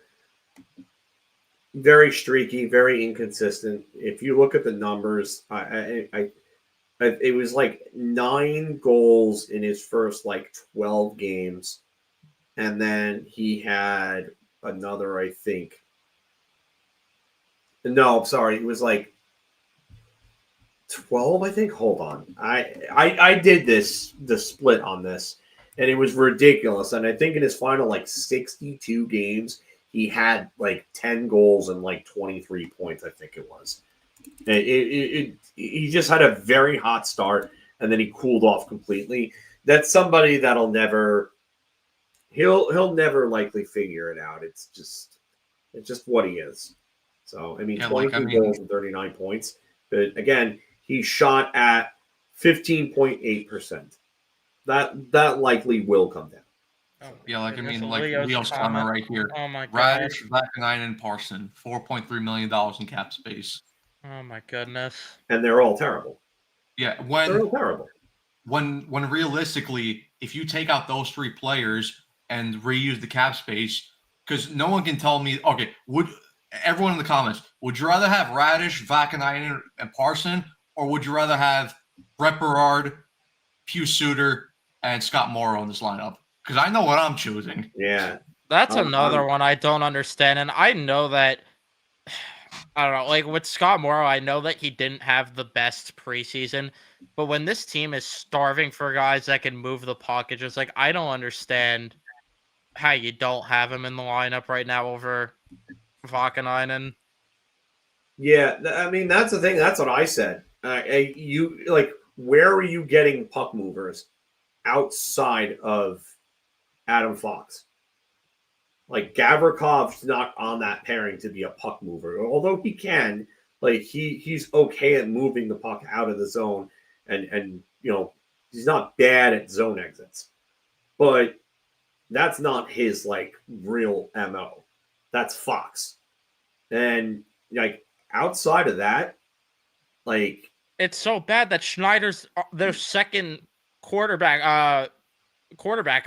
very streaky, very inconsistent. If you look at the numbers, it was like 9 goals in his first 12 games, and then he had another, I think. No, I'm sorry, it was 12, I think. Hold on, I did the split on this, and it was ridiculous. And I think in his final 62 games, he had 10 goals and 23 points, I think it was. He just had a very hot start, and then he cooled off completely. That's somebody that'll never, he'll never likely figure it out. It's just what he is. So, I mean, 22 goals and 39 points. But again, he shot at 15.8%. That likely will come down. Oh, Yeah, like I goodness, mean, like Leo's Leo's comment comment. right here. Oh my god. Radish, Vakanainen, and Parson, $4.3 million in cap space. Oh my goodness. And they're all terrible. Yeah, They're all terrible. when realistically, if you take out those three players and reuse the cap space, because no one can tell me, okay, would everyone in the comments, would you rather have Radish, Vakanainen, and Parson, or would you rather have Brett Berard, Hugh Suter, and Scott Morrow in this lineup? Because I know what I'm choosing. Yeah. That's another one I don't understand. And I know that I don't know, like with Scott Morrow, I know that he didn't have the best preseason, but when this team is starving for guys that can move the puck, it's just like I don't understand how you don't have him in the lineup right now over Vakanainen. Yeah, I mean that's the thing. That's what I said. You like, where are you getting puck movers outside of Adam Fox? Like Gavrikov's not on that pairing to be a puck mover, although he can. Like he's okay at moving the puck out of the zone, and he's not bad at zone exits, but that's not his like real mo. That's Fox, and like outside of that, like It's so bad that Schneider's their second quarterback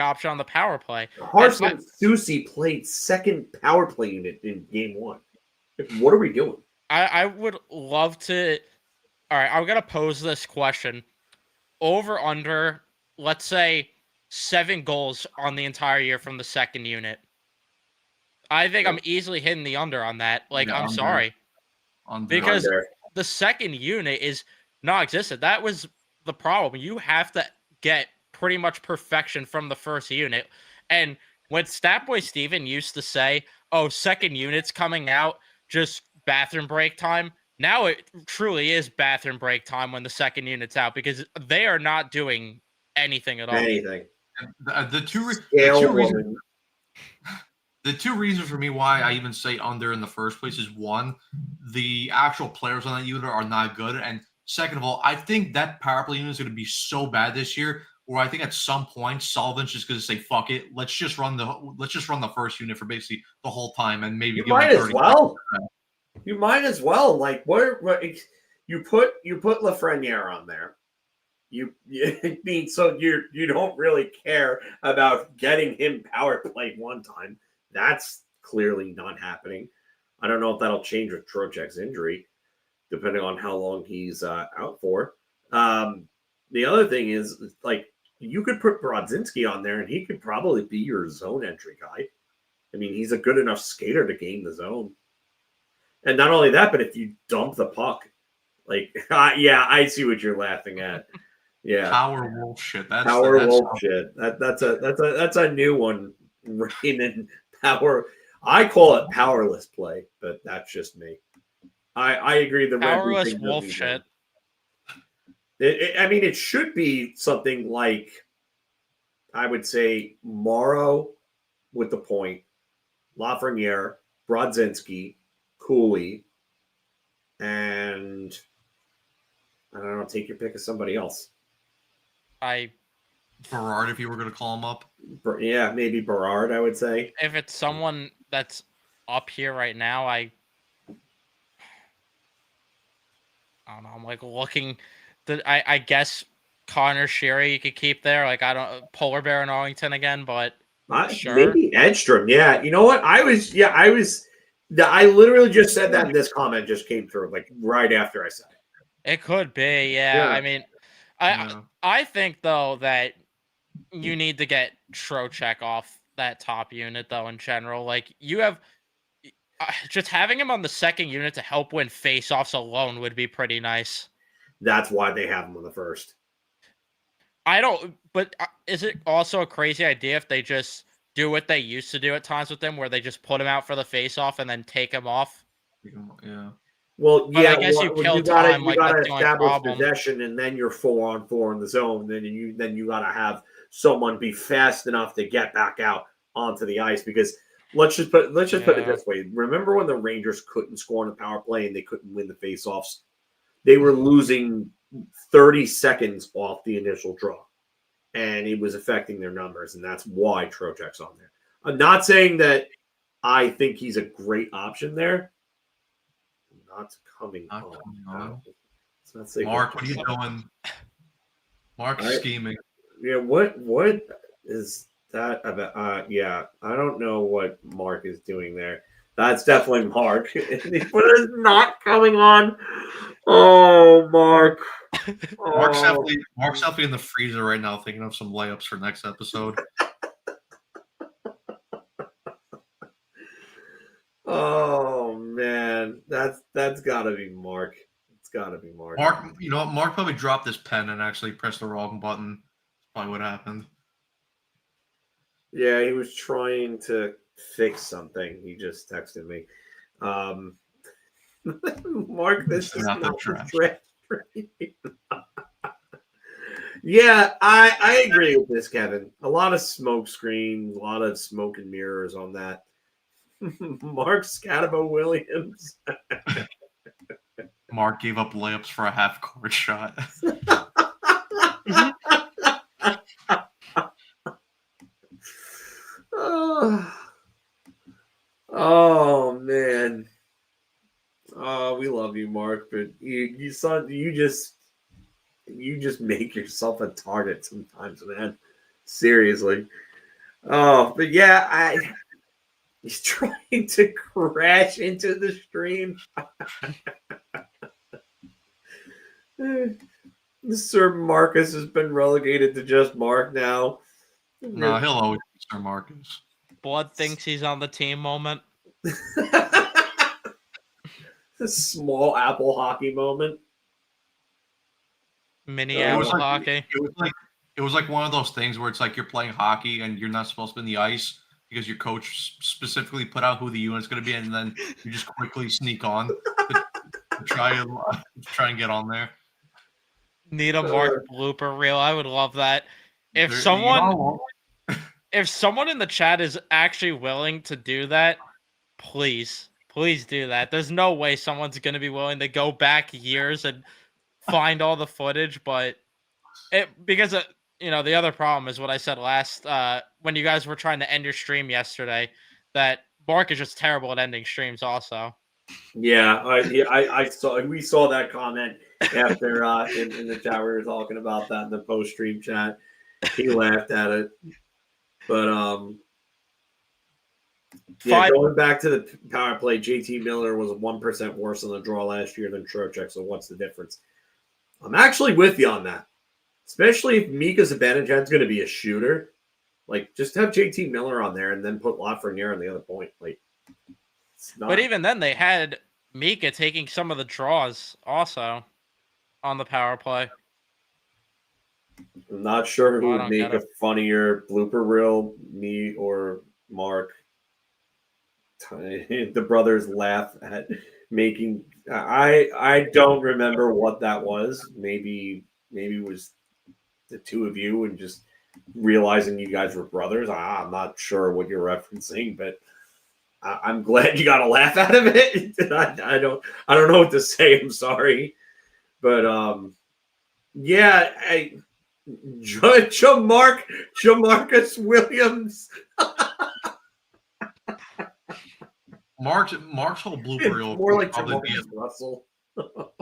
option on the power play. Carson Soucy played second power play unit in game one. Like, what are we doing? I would love to. All right, I'm gonna pose this question: over under, let's say 7 goals on the entire year from the second unit. I think I'm easily hitting the under on that. Like, Yeah, I'm under. sorry, because Under. the second unit is non-existent. That was the problem. You have to get pretty much perfection from the first unit. And when Statboy Steven used to say, "Oh, second unit's coming out, just bathroom break time." Now it truly is bathroom break time when the second unit's out because they are not doing anything at all. Anything. The two Scale reasons woman. the two reasons for me why I even say under in the first place is one, the actual players on that unit are not good, and second of all, I think that power play unit is going to be so bad this year. Where I think at some point Sullivan's just going to say, "Fuck it, let's just run the first unit for basically the whole time, and maybe You give might them as 30 well. You might as well. Like, what you put Lafreniere on there. You mean so you don't really care about getting him power play one time. That's clearly not happening. I don't know if that'll change with Trocheck's injury, depending on how long he's out for. The other thing is, like, you could put Brodzinski on there, and he could probably be your zone entry guy. I mean, he's a good enough skater to game the zone. And not only that, but if you dump the puck, like, yeah, I see what you're laughing at. Yeah, Power wolf shit. That's wolf shit. That's a new one. Raymond power. I call it powerless play, but that's just me. I agree. The powerless wolf shit. I mean, it should be something like, I would say, Morrow with the point, Lafreniere, Brodzinski, Cooley, and I don't know, take your pick of somebody else. Berard, if you were going to call him up. Yeah, maybe Berard, I would say. If it's someone that's up here right now, I don't know. I'm like looking. I guess Connor Sherry you could keep there. Like I don't Polar Bear in Arlington again, but sure. Maybe Edstrom. Yeah, you know what? I literally just said that, and this comment just came through like right after I said it. It could be. Yeah. I mean, I think though that you need to get Trocheck off that top unit though. In general, like you have. Just having him on the second unit to help win faceoffs alone would be pretty nice. That's why they have him on the first. But is it also a crazy idea if they just do what they used to do at times with him, where they just put him out for the faceoff and then take him off? Yeah. Well, but yeah. I guess you kill time. You gotta establish possession, and then you're 4-on-4 in the zone. Then you gotta have someone be fast enough to get back out onto the ice because. Let's just put it this way. Remember when the Rangers couldn't score on the power play and they couldn't win the faceoffs? They were losing 30 seconds off the initial draw. and it was affecting their numbers, and that's why Trocheck's on there. I'm not saying that I think he's a great option there. Not coming Not on. coming on. Let's not say Mark, what are you doing? Mark's Right. scheming. Yeah, what is that about? Yeah, I don't know what Mark is doing there. That's definitely Mark. But it's not coming on. Oh, Mark. Mark's Oh. definitely in the freezer right now, thinking of some layups for next episode. Oh man, that's got to be Mark. It's got to be Mark. Mark, you know what? Mark probably dropped his pen and actually pressed the wrong button. That's probably what happened. Yeah, he was trying to fix something. He just texted me. Mark, this is Not the not the trash. trash train. Yeah, I agree with this, Kevin. A lot of smoke screen, a lot of smoke and mirrors on that. Mark Scatabo Williams. Mark gave up layups for a half-court shot. Oh man. Oh, we love you, Mark, but you just make yourself a target sometimes, man. Seriously. Oh, but yeah, he's trying to crash into the stream. Sir Marcus has been relegated to just Mark now. No, he'll always be Sir Marcus. Blood thinks he's on the team moment. A small apple hockey moment. Mini It was apple like- hockey. It was like one of those things where it's like you're playing hockey and you're not supposed to be in the ice because your coach specifically put out who the unit's going to be, and then you just quickly sneak on to try and get on there. Need a Mark blooper reel. I would love that. If There- someone you know, if someone in the chat is actually willing to do that, please do that. There's no way someone's going to be willing to go back years and find all the footage, but because the other problem is what I said last when you guys were trying to end your stream yesterday, that Mark is just terrible at ending streams also. Yeah, I saw. We saw that comment after in the chat. We were talking about that in the post stream chat. He laughed at it, but yeah. Going back to the power play, JT Miller was 1% worse on the draw last year than Trocheck. So what's the difference? I'm actually with you on that, especially if Mika Zibanejad's going to be a shooter. Like, just have JT Miller on there and then put Lafreniere on the other point. Like, it's not. But even then, they had Mika taking some of the draws also on the power play. I'm not sure who I would don't make get a funnier blooper reel, me or Mark. The brothers laugh at making. I don't remember what that was. Maybe it was the two of you and just realizing you guys were brothers. I'm not sure what you're referencing, but I'm glad you got a laugh out of it. I don't know what to say. I'm sorry, but yeah, Jamarcus Williams. Mark's whole blooper reel More like probably be Jamarcus Russell.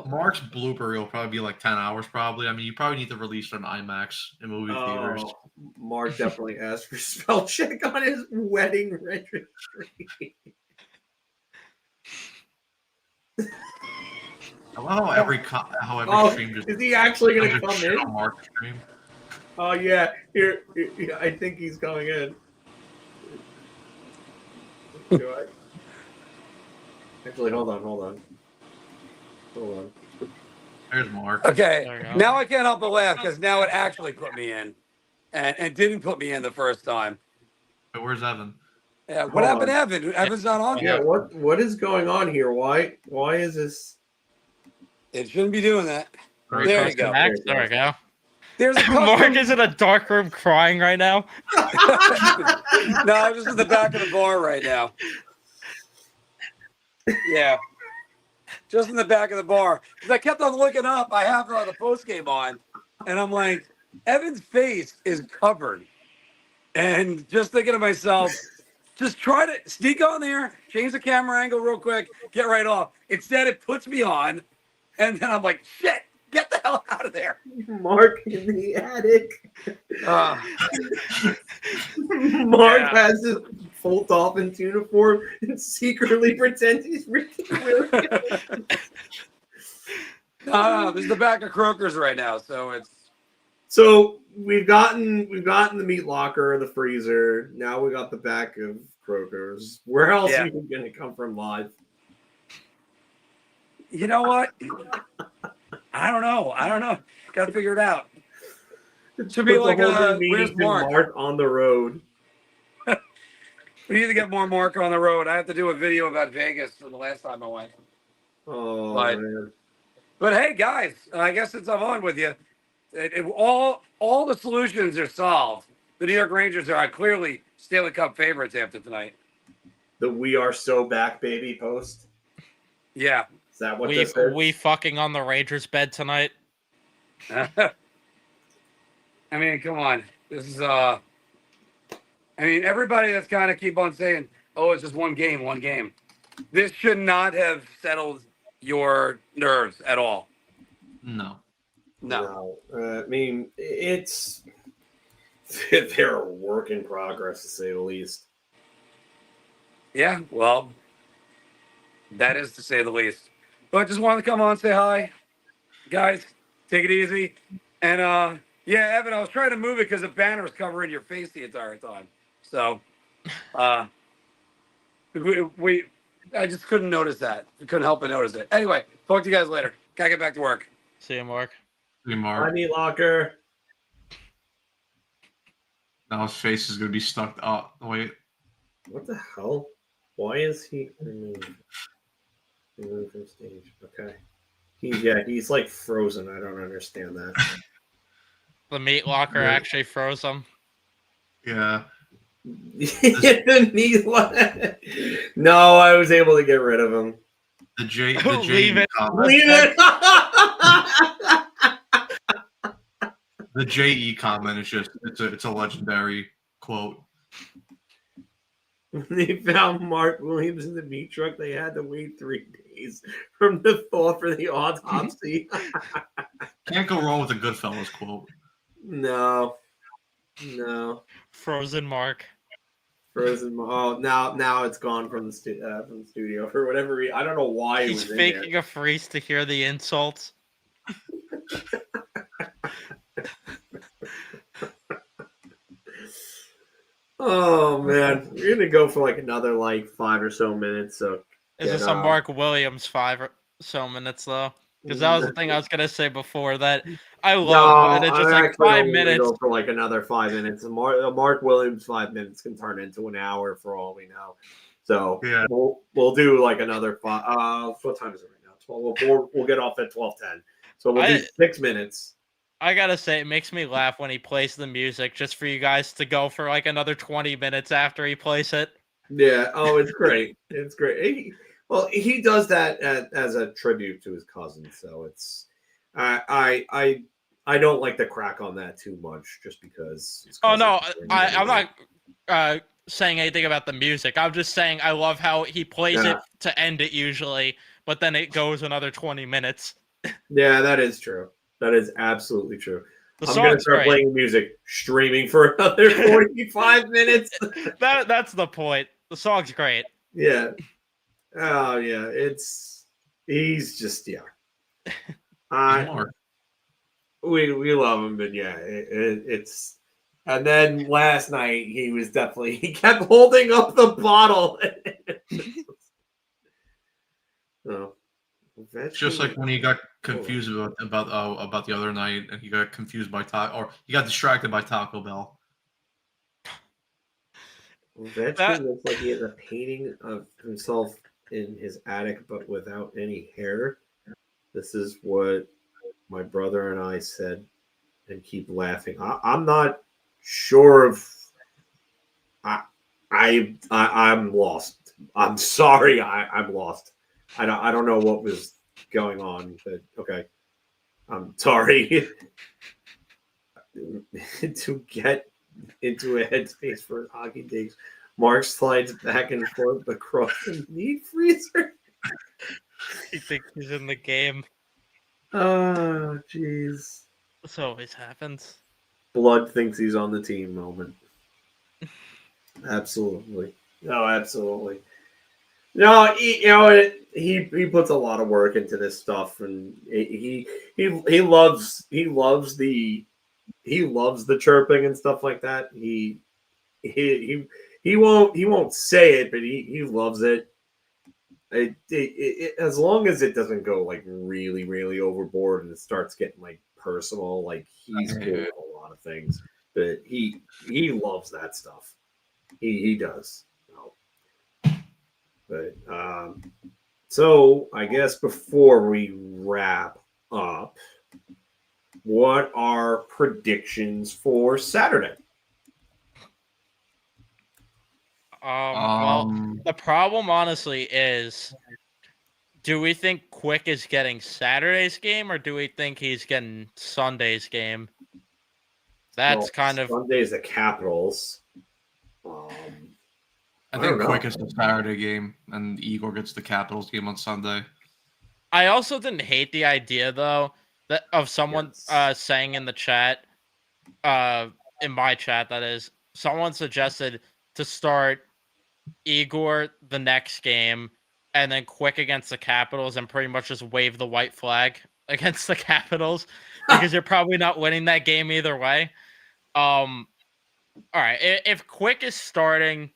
Mark's blooper reel probably be like 10 hours probably. I mean, you probably need to release an IMAX in movie theaters. Mark definitely asked for spell check on his wedding registry. I love how every stream just is he actually going to just come shit in? on Mark's stream. Oh yeah, here. I think he's coming in. Do I? Actually, hold on. There's Mark. Okay, There you go. now I can't help but laugh because now it actually put me in, and didn't put me in the first time. But where's Evan? Yeah, Hold what happened to on. Evan? Evan's not on Yeah, here. what is going on here? Why is this? It shouldn't be doing that. Very There close you go. Max, there we go. There's a custom... Mark is in a dark room crying right now. No, I'm just in the back of the bar right now. Yeah, just in the back of the bar because I kept on looking up. I have the post game on, and I'm like, Evan's face is covered. And just thinking to myself, just try to sneak on there, change the camera angle real quick, get right off. Instead, it puts me on. And then I'm like, shit, get the hell out of there. Mark in the attic. Uh, Mark Yeah. has his full Dolphins uniform and secretly pretends he's really good. no, this is the back of Croker's right now. So it's, So we've gotten the meat locker, the freezer. Now we got the back of Kroger's. Where else Yeah. are you going to come from live? you know what? I don't know. Got to figure it out. Should be Put the like whole a, new where's meeting to Mark? on the road. We need to get more Mark on the road. I have to do a video about Vegas for the last time I went. Oh But- man. But hey, guys, I guess since I'm on with you, all the solutions are solved. The New York Rangers are clearly Stanley Cup favorites after tonight. The "We Are So Back, Baby" post. Yeah. Is that what we this is? we fucking on the Rangers bed tonight. I mean, come on. This is I mean, everybody that's kind of keep on saying, "Oh, it's just one game." This should not have settled your nerves at all. No. No. I mean, it's they're a work in progress to say the least. Yeah, well, that is to say the least. But just wanted to come on and say hi. Guys, take it easy. And yeah, Evan, I was trying to move it because the banner was covering your face the entire time. So I just couldn't notice that. I couldn't help but notice it. Anyway, talk to you guys later. Gotta get back to work. See you, Mark. Hey, Hi, Mark. meat locker. Now his face is going to be stuck up. Wait. What the hell? Why is he removed from stage? Okay. He's like frozen. I don't understand that. The meat locker Yeah. actually froze him. Yeah. No, I was able to get rid of him. The J. Leave it. Comment. Leave it. The JE comment is just it's a legendary quote. When they found Mark Williams in the meat truck, they had to wait 3 days from the thaw for the autopsy. Can't go wrong with a Goodfellas quote. No. Frozen Mark. Frozen. Oh, now it's gone from the studio for whatever reason. I don't know why it He's was in faking there. a freeze to hear the insults. Oh man, we're gonna go for like another 5 or so minutes. So Is Get this a off. Mark Williams 5 or so minutes though? Because that was the thing I was gonna say before that I love, and it's just I'm like actually 5 only gonna minutes. Go for like another 5 minutes. Mark Williams 5 minutes can turn into an hour for all we know. So Yeah. we'll do like another 5. What time is it right now? 12. We'll get off at 12:10. So we'll do 6 minutes. I gotta say, it makes me laugh when he plays the music just for you guys to go for like another 20 minutes after he plays it. Yeah. Oh, it's great. It's great. He does that as a tribute to his cousin. So it's I don't like to crack on that too much, just because. his Oh no, cousin's I'm not saying anything about the music. I'm just saying I love how he plays Yeah. it to end it usually, but then it goes another 20 minutes. Yeah, that is true. That is absolutely true. The I'm gonna song's start great. playing music, streaming for another 45 minutes. That's the point. The song's great. Yeah. Oh yeah. He's just Mark. we love him, but yeah, it's. And then last night he kept holding up the bottle. Oh, It's just like when he got confused about the other night, and he got confused by he got distracted by Taco Bell. Ovechkin looks like he has a painting of himself in his attic, but without any hair. This is what my brother and I said, and keep laughing. I'm not sure if I'm lost. I'm sorry, I'm lost. I don't know what was going on, but okay. I'm sorry. to get into a headspace for hockey takes. Mark slides back and forth across the meat freezer. He thinks he's in the game. Oh, jeez. This always happens. Blood thinks he's on the team moment. Absolutely. No, absolutely. No, he puts a lot of work into this stuff, and he loves the chirping and stuff like that. He won't say it, but he loves it. As long as it doesn't go like really, really overboard and it starts getting like personal, like he's cool with a lot of things. But he loves that stuff. He does. But so I guess before we wrap up, what are predictions for Saturday? Well, the problem honestly is, do we think Quick is getting Saturday's game or do we think he's getting Sunday's game? That's kind of Sunday's the Capitals. I think Quick is the Saturday game, and Igor gets the Capitals game on Sunday. I also didn't hate the idea though that of someone saying in the chat, in my chat that is, someone suggested to start Igor the next game and then Quick against the Capitals and pretty much just wave the white flag against the Capitals because you're probably not winning that game either way. All right, if Quick is starting,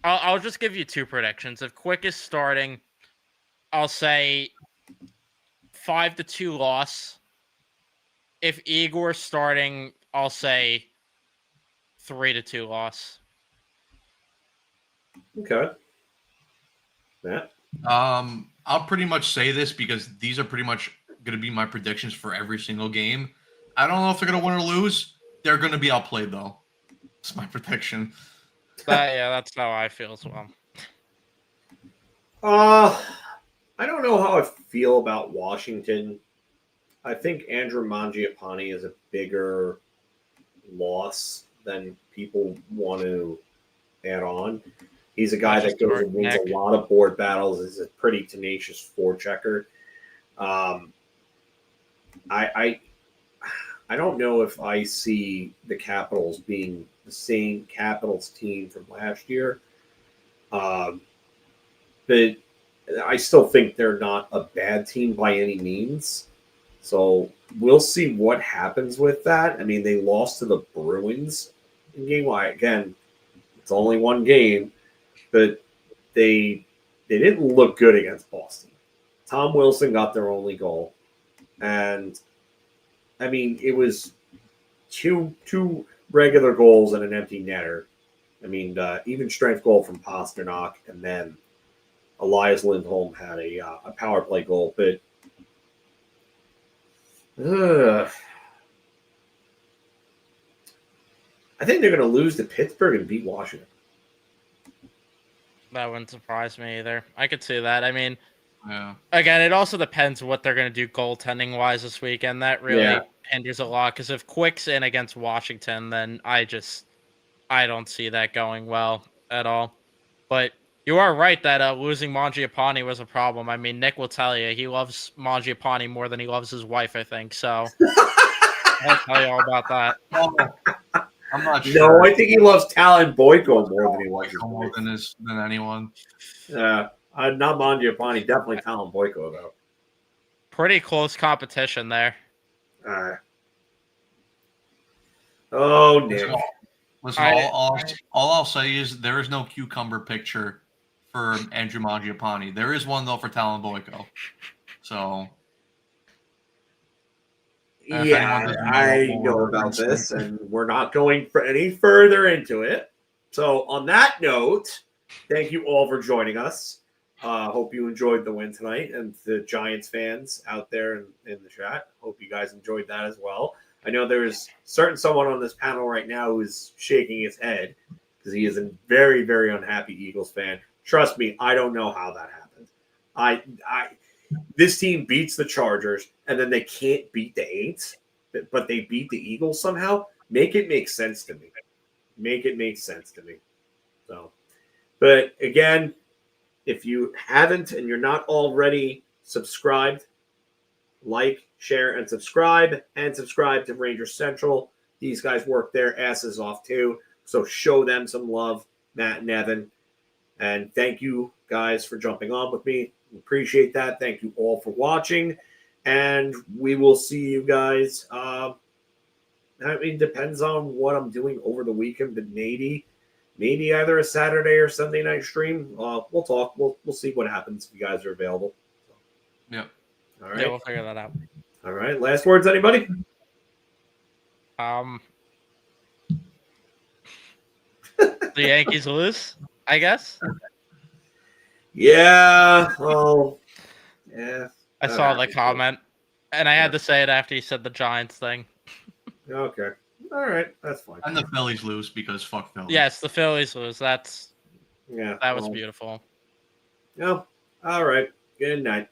I'll just give you two predictions. If Quick is starting, I'll say 5-2 loss. If Igor's starting, I'll say 3-2 loss. Okay. Matt? I'll pretty much say this because these are pretty much going to be my predictions for every single game. I don't know if they're going to win or lose. They're going to be outplayed, though. That's my prediction. That's how I feel as well. I don't know how I feel about Washington. I think Andrew Mangiapane is a bigger loss than people want to add on. He's a guy that goes and wins a lot of board battles. He's a pretty tenacious forechecker. I don't know if I see the Capitals being the same Capitals team from last year. But I still think they're not a bad team by any means. So we'll see what happens with that. I mean, they lost to the Bruins in game one. Again, it's only one game, but they didn't look good against Boston. Tom Wilson got their only goal. And, I mean, it was two regular goals and an empty netter. I mean, even strength goal from Pasternak, and then Elias Lindholm had a power play goal. But I think they're going to lose to Pittsburgh and beat Washington. That wouldn't surprise me either. I could see that. I mean, Yeah. again, it also depends what they're going to do goaltending wise this weekend. That really hinders a lot because if Quick's in against Washington, then I don't see that going well at all. But you are right that losing Mangiapane was a problem. I mean, Nick will tell you he loves Mangiapane more than he loves his wife, I think. So I'll tell you all about that. I'm not sure. No, I think he loves Talon Boyko more than he loves his more wife. than anyone. Not Mangiapane, definitely Talon Boyko, though. Pretty close competition there. Oh, Nick. Listen, all I'll say is there is no cucumber picture for Andrew Mangiapane. There is one, though, for Talon Boyko. So, yeah, I know about this, and we're not going any further into it. So, on that note, thank you all for joining us. Hope you enjoyed the win tonight, and the Giants fans out there in the chat. Hope you guys enjoyed that as well. I know there's someone on this panel right now who's shaking his head because he is a very, very unhappy Eagles fan. Trust me, I don't know how that happened. This team beats the Chargers, and then they can't beat the Aints, but they beat the Eagles somehow. make it make sense to me. Make it make sense to me. So, but again, if you haven't and you're not already subscribed, like, share, and subscribe to Ranger Central. These guys work their asses off too. So show them some love, Matt and Evan. And thank you guys for jumping on with me. Appreciate that. Thank you all for watching. And we will see you guys. I mean, depends on what I'm doing over the weekend, but maybe either a Saturday or Sunday night stream. We'll talk. We'll see what happens if you guys are available. Yep. All right. Yeah, we'll figure that out. All right. Last words, anybody? The Yankees lose, I guess. Yeah. Well, yeah. I saw the comment, and I had to say it after you said the Giants thing. Okay. All right. That's fine. And the Phillies lose because fuck Phillies. Yes, the Phillies lose. That was Yeah. beautiful. No. All right. Good night.